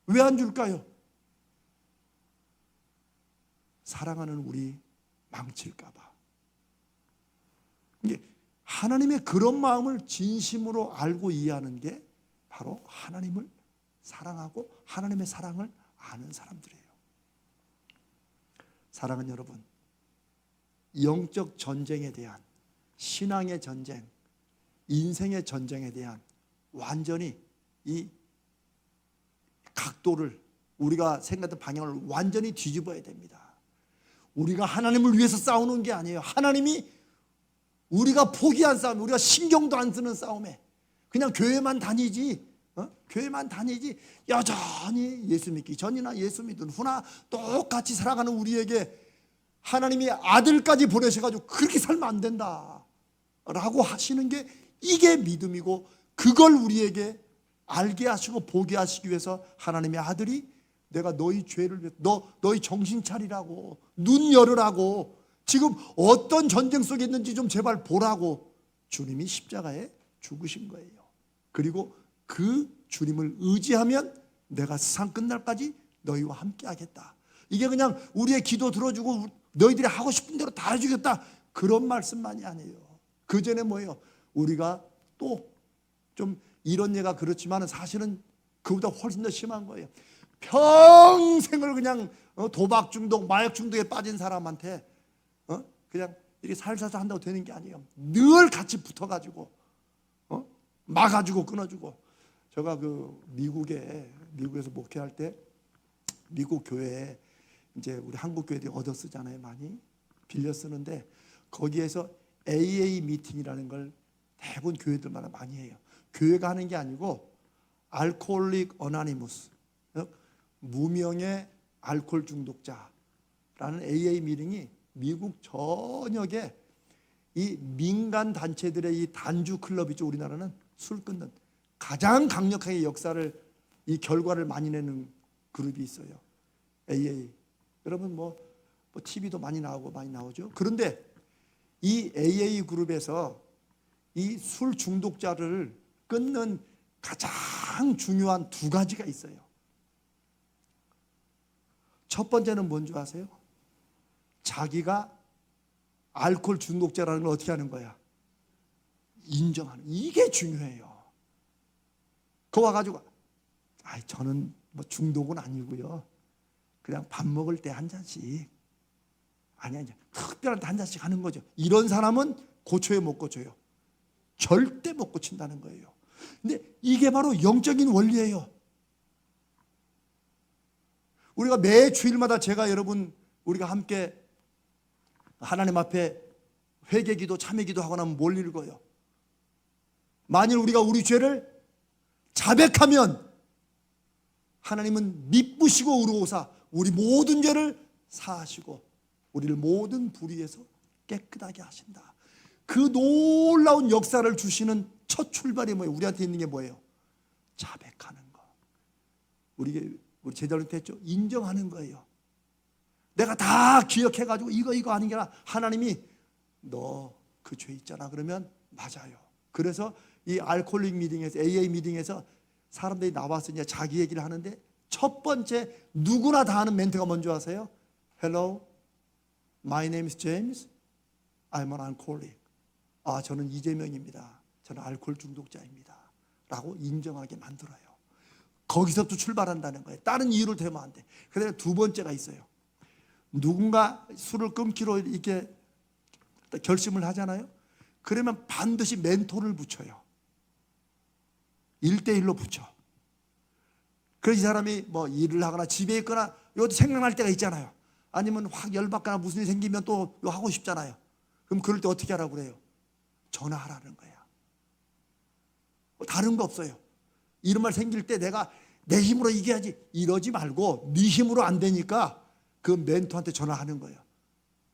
왜 안 줄까요? 사랑하는 우리 망칠까 봐. 하나님의 그런 마음을 진심으로 알고 이해하는 게 바로 하나님을 사랑하고 하나님의 사랑을 아는 사람들이에요. 사랑은 여러분, 영적 전쟁에 대한 신앙의 전쟁, 인생의 전쟁에 대한 완전히 이 각도를 우리가 생각했던 방향을 완전히 뒤집어야 됩니다. 우리가 하나님을 위해서 싸우는 게 아니에요. 하나님이 우리가 포기한 싸움, 우리가 신경도 안 쓰는 싸움에 그냥 교회만 다니지 여전히 예수 믿기 전이나 예수 믿은 후나 똑같이 살아가는 우리에게 하나님이 아들까지 보내셔가지고 그렇게 살면 안 된다라고 하시는 게 이게 믿음이고, 그걸 우리에게 알게 하시고 보게 하시기 위해서 하나님의 아들이 내가 너희 죄를 위해서 너희 정신 차리라고, 눈 열으라고, 지금 어떤 전쟁 속에 있는지 좀 제발 보라고 주님이 십자가에 죽으신 거예요. 그리고 그 주님을 의지하면 내가 세상 끝날까지 너희와 함께 하겠다. 이게 그냥 우리의 기도 들어주고 너희들이 하고 싶은 대로 다 해주겠다, 그런 말씀만이 아니에요. 그 전에 뭐예요? 우리가 또 좀 이런 예가 그렇지만 사실은 그보다 훨씬 더 심한 거예요. 평생을 그냥 도박 중독, 마약 중독에 빠진 사람한테 그냥 이렇게 살살살 한다고 되는 게 아니에요. 늘 같이 붙어가지고 막아주고 끊어주고. 제가 그 미국에서 목회할 때 미국 교회에 이제 우리 한국 교회들이 얻어 쓰잖아요. 많이 빌려 쓰는데 거기에서 AA 미팅이라는 걸 대부분 교회들마다 많이 해요. 교회가 하는 게 아니고 알코올릭 어나니무스, 무명의 알코올 중독자라는 AA 미팅이 미국 전역에 이 민간 단체들의 이 단주 클럽이죠. 우리나라는 술 끊는 가장 강력하게 역사를, 이 결과를 많이 내는 그룹이 있어요. AA. 여러분 뭐 TV도 많이 나오고 많이 나오죠. 그런데 이 AA 그룹에서 이 술 중독자를 끊는 가장 중요한 두 가지가 있어요. 첫 번째는 뭔지 아세요? 자기가 알코올 중독자라는 걸 어떻게 하는 거야? 인정하는. 이게 중요해요. 그거 와가지고 저는 뭐 중독은 아니고요, 그냥 밥 먹을 때 한 잔씩, 아니 특별한 때 한 잔씩 하는 거죠. 이런 사람은 고쳐요, 못 고쳐요? 절대 못 고친다는 거예요. 근데 이게 바로 영적인 원리예요. 우리가 매 주일마다 여러분 우리가 함께 하나님 앞에 회개기도 참회기도 하고 나면 뭘 읽어요? 만일 우리가 우리 죄를 자백하면 하나님은 미쁘시고 의로우사 우리 모든 죄를 사하시고 우리를 모든 불의에서 깨끗하게 하신다. 그 놀라운 역사를 주시는 첫 출발이 뭐예요? 우리한테 있는 게 뭐예요? 자백하는 거. 우리 제자들한테 했죠. 인정하는 거예요. 내가 다 기억해가지고 이거 아닌 게 아니라 하나님이 너 그 죄 있잖아 그러면 맞아요. 그래서 이 알코올릭 미팅에서, AA 미팅에서 사람들이 나와서 이제 자기 얘기를 하는데 첫 번째 누구나 다 하는 멘트가 뭔지 아세요? Hello, my name is James. I'm an alcoholic. 저는 이재명입니다. 저는 알코올 중독자입니다. 라고 인정하게 만들어요. 거기서부터 출발한다는 거예요. 다른 이유를 대면 안 돼. 그다음에 두 번째가 있어요. 누군가 술을 끊기로 이렇게 결심을 하잖아요. 그러면 반드시 멘토를 붙여요. 1대1로 붙여. 그래서 이 사람이 뭐 일을 하거나 집에 있거나 이것도 생각날 때가 있잖아요. 아니면 확 열받거나 무슨 일이 생기면 또 하고 싶잖아요. 그럼 그럴 때 어떻게 하라고 그래요? 전화하라는 거야. 다른 거 없어요. 이런 말 생길 때 내가 내 힘으로 이겨야지 이러지 말고 네 힘으로 안 되니까 그 멘토한테 전화하는 거예요.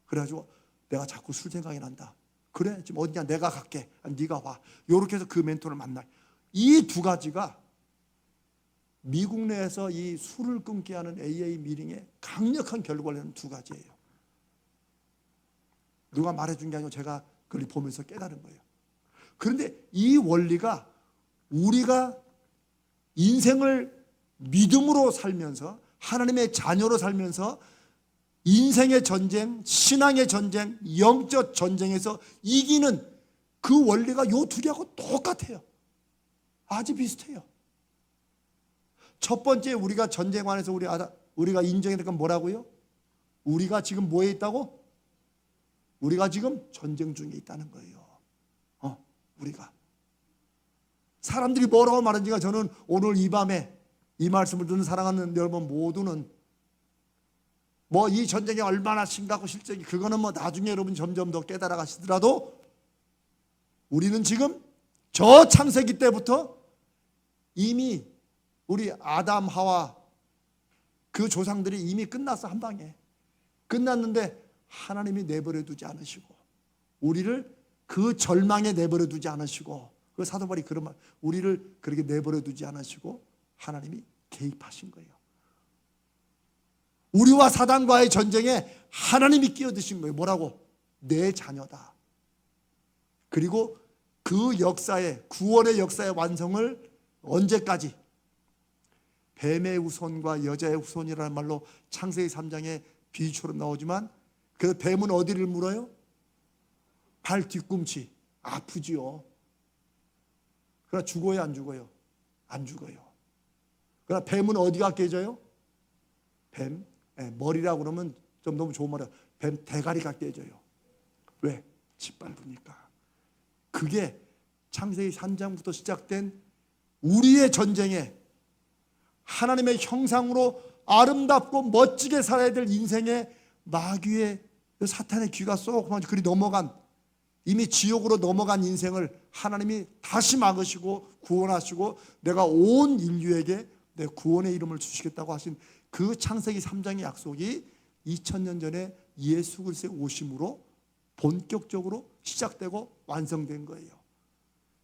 그래가지고 내가 자꾸 술 생각이 난다. 그래 지금 어디냐, 내가 갈게. 네가 와. 이렇게 해서 그 멘토를 만나. 이 두 가지가 미국 내에서 이 술을 끊게 하는 AA 미팅의 강력한 결과를 내는 두 가지예요. 누가 말해준 게 아니고 제가 그걸 보면서 깨달은 거예요. 그런데 이 원리가 우리가 인생을 믿음으로 살면서 하나님의 자녀로 살면서 인생의 전쟁, 신앙의 전쟁, 영적 전쟁에서 이기는 그 원리가 이 두 개하고 똑같아요. 아주 비슷해요. 첫 번째 우리가 전쟁관에서 우리가 인정해야 될 건 뭐라고요? 우리가 지금 뭐에 있다고? 우리가 지금 전쟁 중에 있다는 거예요. 우리가. 사람들이 뭐라고 말하는지가 저는 오늘 이 밤에 이 말씀을 듣는 사랑하는 여러분 모두는 뭐 이 전쟁이 얼마나 심각하고 실적이 그거는 뭐 나중에 여러분 점점 더 깨달아 가시더라도 우리는 지금 저 창세기 때부터 이미 우리 아담 하와 그 조상들이 이미 끝났어. 한 방에 끝났는데 하나님이 내버려 두지 않으시고 우리를 그 절망에 내버려 두지 않으시고 그 사도 바울이 그런 말, 우리를 그렇게 내버려 두지 않으시고 하나님이 개입하신 거예요. 우리와 사단과의 전쟁에 하나님이 끼어드신 거예요. 뭐라고? 내 자녀다. 그리고 그 역사의 구원의 역사의 완성을 언제까지? 뱀의 후손과 여자의 후손이라는 말로 창세기 3장에 비유처럼 나오지만 그 뱀은 어디를 물어요? 발 뒤꿈치. 아프지요. 그러나 죽어요, 안 죽어요? 안 죽어요. 그러나 뱀은 어디가 깨져요? 뱀 머리라고 그러면 좀 너무 좋은 말이야. 뱀 대가리가 깨져요. 왜? 짓밟으니까. 그게 창세기 3장부터 시작된 우리의 전쟁에 하나님의 형상으로 아름답고 멋지게 살아야 될 인생의 마귀의 사탄의 귀가 쏙 그리 넘어간, 이미 지옥으로 넘어간 인생을 하나님이 다시 막으시고 구원하시고 내가 온 인류에게 내 구원의 이름을 주시겠다고 하신 그 창세기 3장의 약속이 2000년 전에 예수 그리스도의 오심으로 본격적으로 시작되고 완성된 거예요.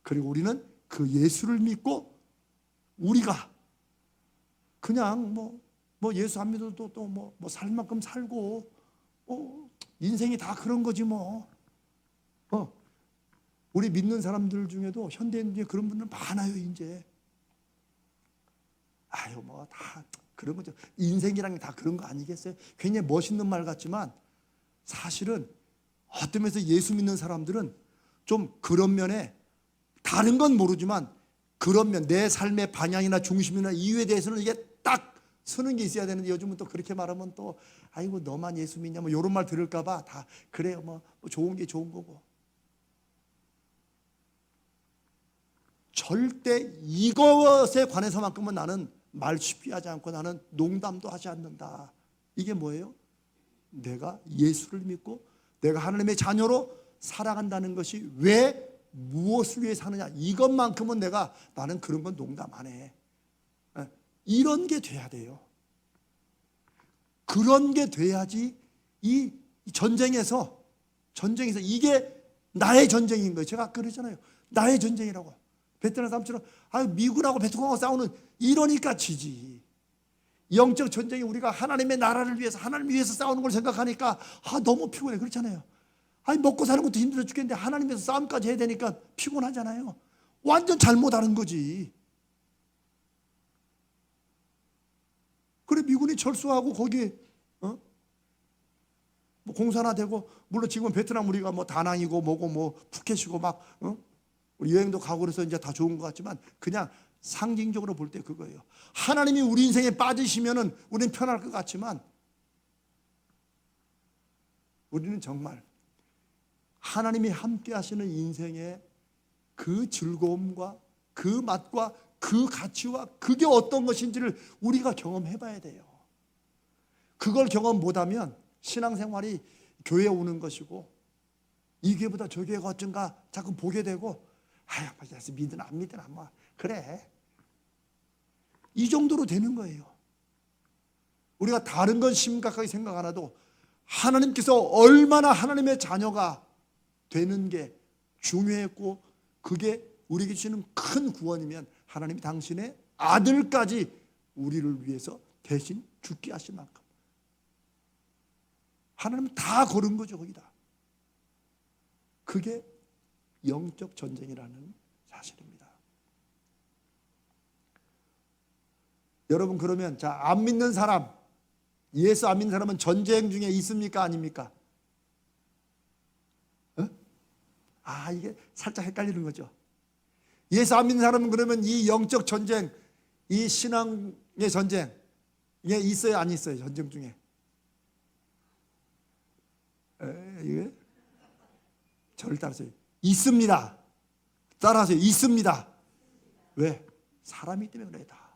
그리고 우리는 그 예수를 믿고 우리가 그냥 뭐 예수 안 믿어도 또 뭐 살 만큼 살고 인생이 다 그런 거지 뭐. 우리 믿는 사람들 중에도 현대인 중에 그런 분들 많아요 이제. 아유 뭐 다 그런 거죠. 인생이란 게 다 그런 거 아니겠어요? 굉장히 멋있는 말 같지만 사실은 어떤 면에서 예수 믿는 사람들은 좀 그런 면에, 다른 건 모르지만 그런 면, 내 삶의 방향이나 중심이나 이유에 대해서는 이게 딱 서는 게 있어야 되는데 요즘은 또 그렇게 말하면 또 아이고 너만 예수 믿냐 뭐 이런 말 들을까 봐 다 그래요. 뭐 좋은 게 좋은 거고. 절대 이것에 관해서만큼은 나는 말 쉽게 하지 않고 나는 농담도 하지 않는다. 이게 뭐예요? 내가 예수를 믿고 내가 하나님의 자녀로 살아간다는 것이 왜 무엇을 위해 사느냐, 이것만큼은 나는 그런 건 농담 안 해. 이런 게 돼야 돼요. 그런 게 돼야지 이 전쟁에서 이게 나의 전쟁인 거예요. 제가 아까 그랬잖아요. 나의 전쟁이라고. 베트남 사람처럼 미군하고 베트남하고 싸우는 이러니까 지지. 영적 전쟁이 우리가 하나님의 나라를 위해서 하나님을 위해서 싸우는 걸 생각하니까 너무 피곤해. 그렇잖아요. 먹고 사는 것도 힘들어 죽겠는데 하나님 위해서 싸움까지 해야 되니까 피곤하잖아요. 완전 잘못하는 거지. 그래 미군이 철수하고 거기 뭐 공사나 되고, 물론 지금은 베트남 우리가 뭐 다낭이고 뭐고 뭐 푸켓이고 막 여행도 가고 그래서 이제 다 좋은 것 같지만 그냥 상징적으로 볼 때 그거예요. 하나님이 우리 인생에 빠지시면은 우리는 편할 것 같지만 우리는 정말 하나님이 함께 하시는 인생의 그 즐거움과 그 맛과 그 가치와 그게 어떤 것인지를 우리가 경험해 봐야 돼요. 그걸 경험 못하면 신앙생활이 교회에 오는 것이고 이 교회보다 저 교회가 어쩐가 자꾸 보게 되고 믿으나 안 믿으나 뭐 그래, 이 정도로 되는 거예요. 우리가 다른 건 심각하게 생각 안 해도 하나님께서 얼마나 하나님의 자녀가 되는 게 중요했고 그게 우리에게 주시는 큰 구원이면 하나님이 당신의 아들까지 우리를 위해서 대신 죽게 하신 만큼 하나님은 다 걸은 거죠. 거기다. 그게 영적 전쟁이라는 사실입니다. 여러분 그러면 안 믿는 사람, 예수 안 믿는 사람은 전쟁 중에 있습니까? 아닙니까? 이게 살짝 헷갈리는 거죠. 예수 안 믿는 사람은 그러면 이 영적 전쟁, 이 신앙의 전쟁 이게 있어요? 안 있어요? 전쟁 중에 이게 저를 따라서요. 있습니다. 따라하세요. 있습니다. 왜? 사람이기 때문에 그래 다.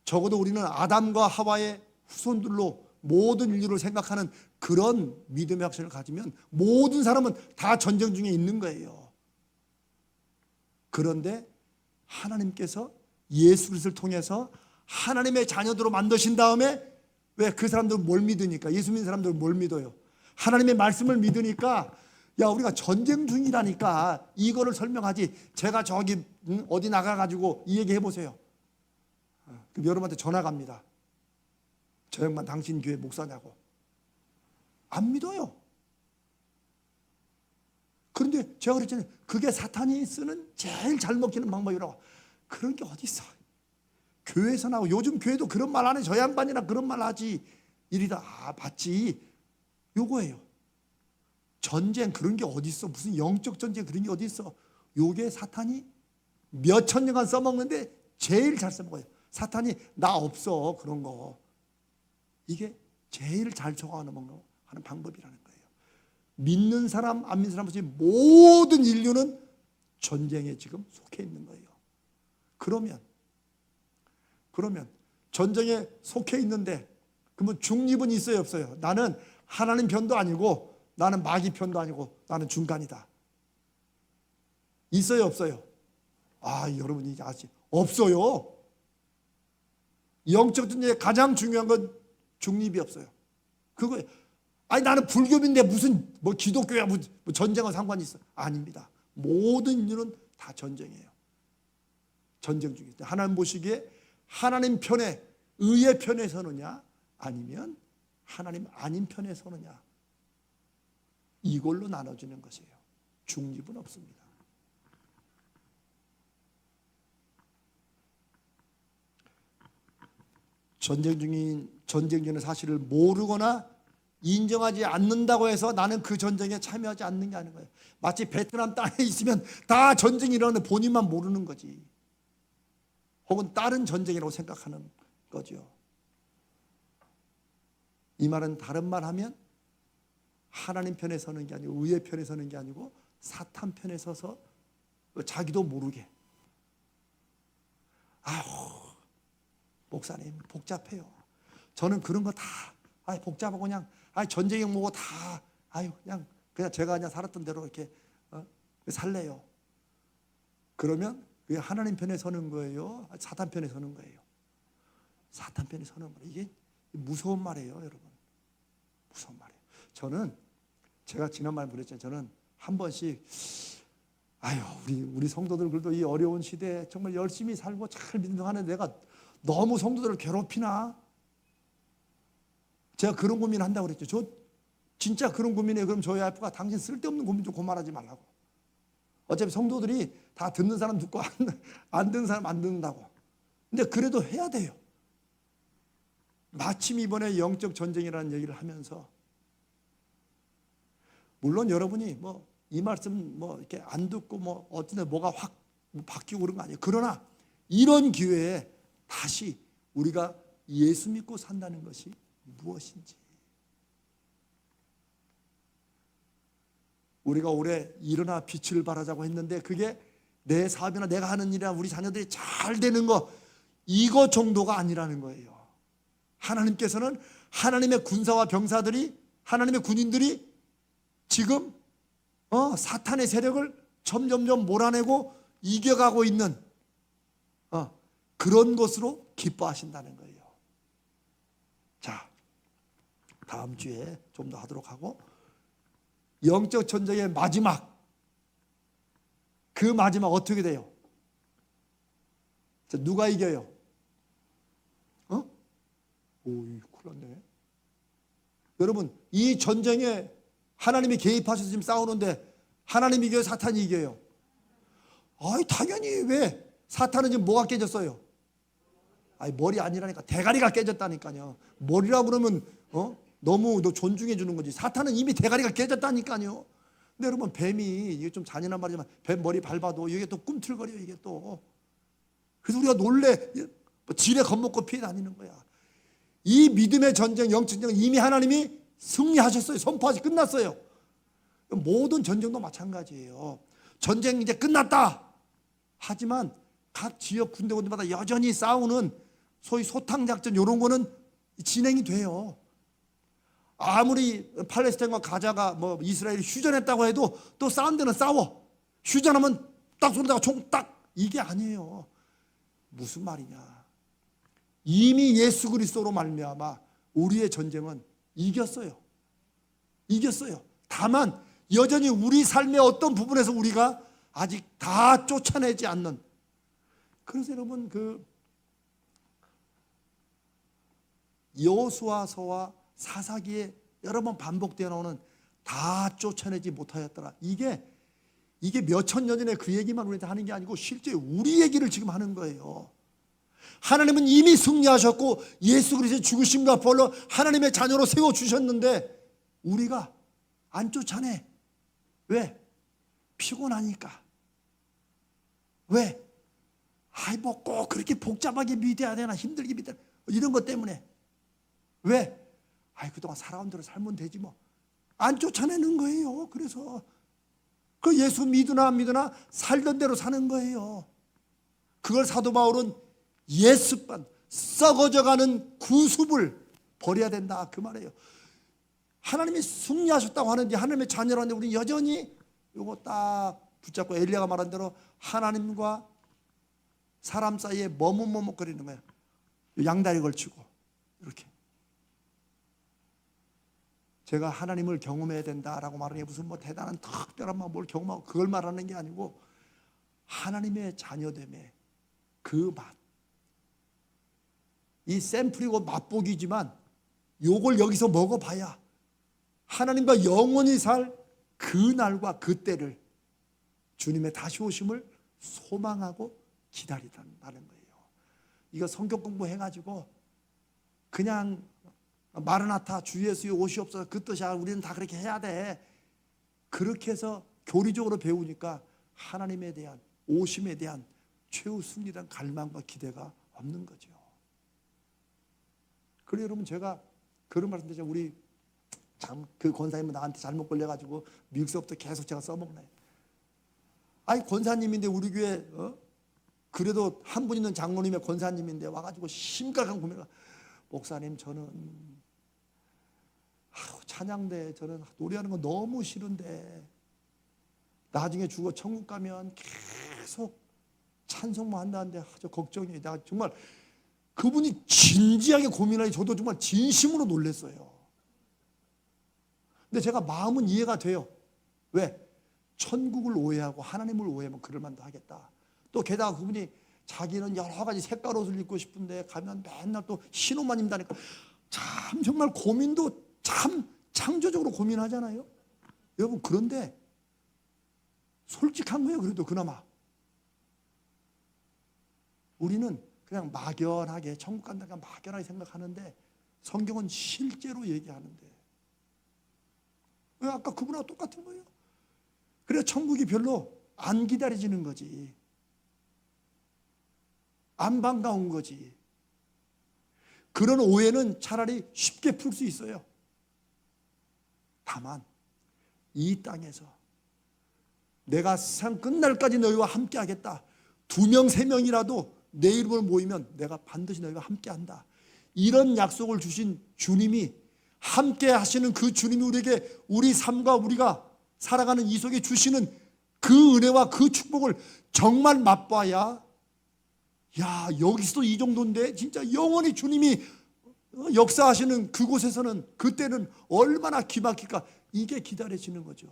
적어도 우리는 아담과 하와의 후손들로 모든 인류를 생각하는 그런 믿음의 확신을 가지면 모든 사람은 다 전쟁 중에 있는 거예요. 그런데 하나님께서 예수 그리스도를 통해서 하나님의 자녀들로 만드신 다음에 왜 그 사람들은 뭘 믿으니까, 예수 믿는 사람들은 뭘 믿어요? 하나님의 말씀을 믿으니까 우리가 전쟁 중이라니까 이거를 설명하지. 제가 저기 어디 나가가지고 이 얘기 해보세요. 그럼 여러분한테 전화 갑니다. 저 양반 당신 교회 목사냐고. 안 믿어요. 그런데 제가 그랬잖아요. 그게 사탄이 쓰는 제일 잘 먹히는 방법이라고. 그런 게 어디 있어? 교회에서 나오고, 요즘 교회도 그런 말 안 해. 저 양반이나 그런 말 하지. 이리다. 맞지. 요거예요. 전쟁 그런 게 어디 있어? 무슨 영적 전쟁 그런 게 어디 있어? 요게 사탄이 몇 천 년간 써먹는데 제일 잘 써먹어요. 사탄이 나 없어 그런 거. 이게 제일 잘 적어하는 방법이라는 거예요. 믿는 사람 안 믿는 사람 없이 모든 인류는 전쟁에 지금 속해 있는 거예요. 그러면 전쟁에 속해 있는데 그러면 중립은 있어요 없어요? 나는 하나님 편도 아니고 나는 마귀 편도 아니고 나는 중간이다. 있어요 없어요? 여러분이 아시 없어요. 영적 전쟁에 가장 중요한 건 중립이 없어요. 그거예요. 나는 불교인데 무슨 기독교야 뭐 전쟁과 상관이 있어? 아닙니다. 모든 인류는 다 전쟁이에요. 전쟁 중에 하나님 보시기에 하나님 편에 의의 편에 서느냐 아니면 하나님 아닌 편에 서느냐, 이걸로 나눠지는 것이에요. 중립은 없습니다. 전쟁 중인 사실을 모르거나 인정하지 않는다고 해서 나는 그 전쟁에 참여하지 않는 게 아닌 거예요. 마치 베트남 땅에 있으면 다 전쟁이 일어나는데 본인만 모르는 거지. 혹은 다른 전쟁이라고 생각하는 거죠. 이 말은 다른 말 하면 하나님 편에 서는 게 아니고 의의 편에 서는 게 아니고 사탄 편에 서서 자기도 모르게. 목사님 복잡해요. 저는 그런 거 다 복잡하고 그냥 전쟁이 뭐고 다 그냥 제가 그냥 살았던 대로 이렇게 살래요. 그러면 그게 하나님 편에 서는 거예요? 사탄 편에 서는 거예요? 사탄 편에 서는 거예요. 이게 무서운 말이에요, 여러분. 무서운 말이에요. 저는 제가 지난번에 그랬잖아요. 저는 한 번씩 우리 성도들 그래도 이 어려운 시대에 정말 열심히 살고 잘 믿는 내가 너무 성도들을 괴롭히나? 제가 그런 고민한다고 그랬죠. 저 진짜 그런 고민해요. 그럼 저희 와이프가 당신 쓸데없는 고민 좀 그만하지 말라고. 어차피 성도들이 다 듣는 사람 듣고 안 듣는 사람 안 듣는다고. 근데 그래도 해야 돼요. 마침 이번에 영적 전쟁이라는 얘기를 하면서, 물론 여러분이 이 말씀 이렇게 안 듣고 어쨌든 뭐가 확 바뀌고 그런 거 아니에요. 그러나 이런 기회에 다시 우리가 예수 믿고 산다는 것이 무엇인지, 우리가 올해 일어나 빛을 발하자고 했는데 그게 내 사업이나 내가 하는 일이나 우리 자녀들이 잘 되는 거, 이거 정도가 아니라는 거예요. 하나님께서는 하나님의 군사와 병사들이, 하나님의 군인들이 지금 사탄의 세력을 점점점 몰아내고 이겨가고 있는 그런 것으로 기뻐하신다는 거예요. 자, 다음 주에 좀 더 하도록 하고, 영적 전쟁의 마지막, 그 마지막 어떻게 돼요? 자, 누가 이겨요? 큰일 났네. 여러분, 이 전쟁에 하나님이 개입하셔서 지금 싸우는데 하나님이 이겨요, 사탄이 이겨요? 당연히. 왜? 사탄은 지금 뭐가 깨졌어요? 머리 아니라니까. 대가리가 깨졌다니까요. 머리라고 그러면 너무 존중해 주는 거지. 사탄은 이미 대가리가 깨졌다니까요. 근데 여러분, 뱀이, 이게 좀 잔인한 말이지만 뱀 머리 밟아도 이게 또 꿈틀거려요. 이게 또. 그래서 우리가 놀래 지레 겁먹고 피해 다니는 거야. 이 믿음의 전쟁, 영적 전쟁 이미 하나님이 승리하셨어요. 선포하시 끝났어요. 모든 전쟁도 마찬가지예요. 전쟁 이제 끝났다. 하지만 각 지역 군데군데마다 여전히 싸우는 소위 소탕작전, 이런 거는 진행이 돼요. 아무리 팔레스타인과 가자가 이스라엘이 휴전했다고 해도 또 싸운 데는 싸워. 휴전하면 딱 손에다가 총 딱, 이게 아니에요. 무슨 말이냐? 이미 예수 그리스도로 말미암아 우리의 전쟁은 이겼어요. 다만 여전히 우리 삶의 어떤 부분에서 우리가 아직 다 쫓아내지 않는. 그래서 여러분, 여호수아서와 사사기에 여러 번 반복되어 나오는 다 쫓아내지 못하였더라. 이게 이게 몇천 년 전에 그 얘기만 우리한테 하는 게 아니고 실제 우리 얘기를 지금 하는 거예요. 하나님은 이미 승리하셨고 예수 그리스도의 죽으심과 벌로 하나님의 자녀로 세워주셨는데 우리가 안 쫓아내. 왜? 피곤하니까. 왜? 아이 뭐 꼭 그렇게 복잡하게 믿어야 되나, 힘들게 믿어야 되나, 이런 것 때문에. 왜? 아이 그동안 살아온 대로 살면 되지 뭐. 안 쫓아내는 거예요. 그래서 그 예수 믿으나 안 믿으나 살던 대로 사는 거예요. 그걸 사도 바울은 예습관, 썩어져가는 구습을 버려야 된다 그 말이에요. 하나님이 승리하셨다고 하는데 하나님의 자녀라는데 우리 여전히 이거 딱 붙잡고 엘리야가 말한 대로 하나님과 사람 사이에 머뭇머뭇거리는 거예요. 양다리 걸치고 이렇게. 제가 하나님을 경험해야 된다라고 말하는 게 무슨 뭐 대단한 특별한 뭘 경험하고 그걸 말하는 게 아니고 하나님의 자녀됨의 그 맛. 이 샘플이고 맛보기지만 요걸 여기서 먹어봐야 하나님과 영원히 살 그 날과 그 때를 주님의 다시 오심을 소망하고 기다리다는 거예요. 이거 성경 공부해가지고 그냥 마르나타 주 예수의 오시옵소서 그 뜻이야 우리는 다 그렇게 해야 돼. 그렇게 해서 교리적으로 배우니까 하나님에 대한 오심에 대한 최후 승리란 갈망과 기대가 없는 거죠. 그래 여러분 제가 그런 말씀드리자 우리 참 그 권사님은 나한테 잘못 걸려가지고 미국서부터 계속 제가 써먹네. 아니 권사님인데 우리 교회 그래도 한 분 있는 장로님의 권사님인데 와가지고 심각한 고민을 목사님 저는 찬양대 저는 노래하는 거 너무 싫은데 나중에 죽어 천국 가면 계속 찬송만 한다는데 저 걱정이에요. 내가 정말 그분이 진지하게 고민하니 저도 정말 진심으로 놀랐어요. 근데 제가 마음은 이해가 돼요. 왜? 천국을 오해하고 하나님을 오해하면 그럴 만도 하겠다. 또 게다가 그분이 자기는 여러 가지 색깔 옷을 입고 싶은데 가면 맨날 또 흰옷만 입다니까 참 정말 고민도 참 창조적으로 고민하잖아요. 여러분 그런데 솔직한 거예요. 그래도 그나마 우리는 그냥 막연하게 천국 간다니까 막연하게 생각하는데 성경은 실제로 얘기하는데 왜 아까 그분하고 똑같은 거예요. 그래서 천국이 별로 안 기다려지는 거지. 안 반가운 거지. 그런 오해는 차라리 쉽게 풀 수 있어요. 다만 이 땅에서 내가 세상 끝날까지 너희와 함께 하겠다. 2명, 3명이라도 내 이름을 모이면 내가 반드시 너희와 함께 한다. 이런 약속을 주신 주님이 함께 하시는 그 주님이 우리에게 우리 삶과 우리가 살아가는 이 속에 주시는 그 은혜와 그 축복을 정말 맛봐야 야 여기서도 이 정도인데 진짜 영원히 주님이 역사하시는 그곳에서는 그때는 얼마나 기막힐까 이게 기다려지는 거죠.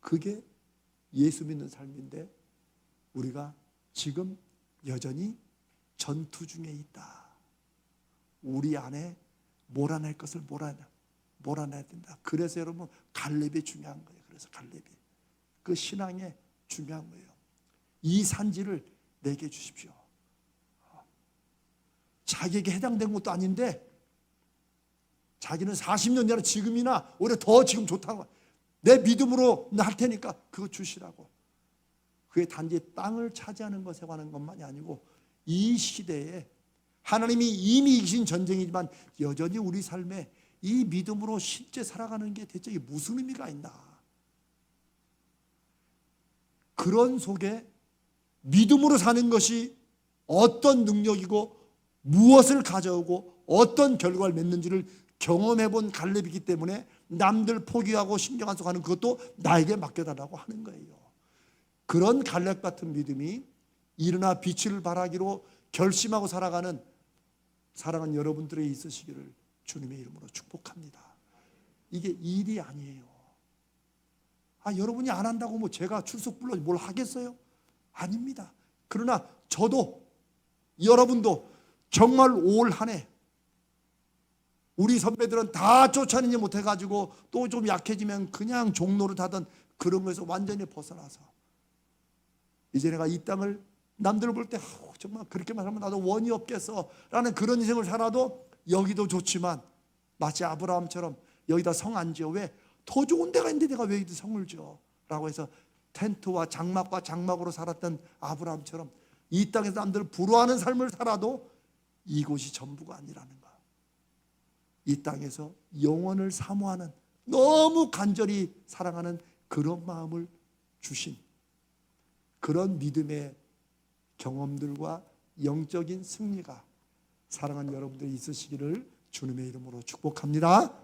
그게 예수 믿는 삶인데 우리가 지금 여전히 전투 중에 있다. 우리 안에 몰아낼 것을 몰아내야 된다. 그래서 여러분 갈렙이 중요한 거예요. 그래서 갈렙이 그 신앙에 중요한 거예요. 이 산지를 내게 주십시오. 자기에게 해당된 것도 아닌데 자기는 40년 전에 지금이나 오히려 더 지금 좋다고 내 믿음으로 할 테니까 그거 주시라고. 그게 단지 땅을 차지하는 것에 관한 것만이 아니고 이 시대에 하나님이 이미 이기신 전쟁이지만 여전히 우리 삶에 이 믿음으로 실제 살아가는 게 대체 무슨 의미가 있나. 그런 속에 믿음으로 사는 것이 어떤 능력이고 무엇을 가져오고 어떤 결과를 맺는지를 경험해 본 갈렙이기 때문에 남들 포기하고 신경 안 쓰고 하는 그것도 나에게 맡겨달라고 하는 거예요. 그런 갈렙 같은 믿음이 일어나 빛을 발하기로 결심하고 살아가는 사랑하는 여러분들이 있으시기를 주님의 이름으로 축복합니다. 이게 일이 아니에요. 여러분이 안 한다고 뭐 제가 출석 불러 뭘 하겠어요? 아닙니다. 그러나 저도 여러분도 정말 올 한 해 우리 선배들은 다 쫓아내지 못해가지고 또 좀 약해지면 그냥 종로를 하던 그런 것에서 완전히 벗어나서 이제 내가 이 땅을 남들 볼 때 정말 그렇게만 하면 나도 원이 없겠어 라는 그런 인생을 살아도 여기도 좋지만 마치 아브라함처럼 여기다 성 안 지어. 왜? 더 좋은 데가 있는데 내가 왜 여기다 성을 지어? 라고 해서 텐트와 장막과 장막으로 살았던 아브라함처럼 이 땅에서 남들을 부러워하는 삶을 살아도 이곳이 전부가 아니라는 것. 이 땅에서 영원을 사모하는, 너무 간절히 사랑하는 그런 마음을 주신 그런 믿음의 경험들과 영적인 승리가 사랑하는 여러분들이 있으시기를 주님의 이름으로 축복합니다.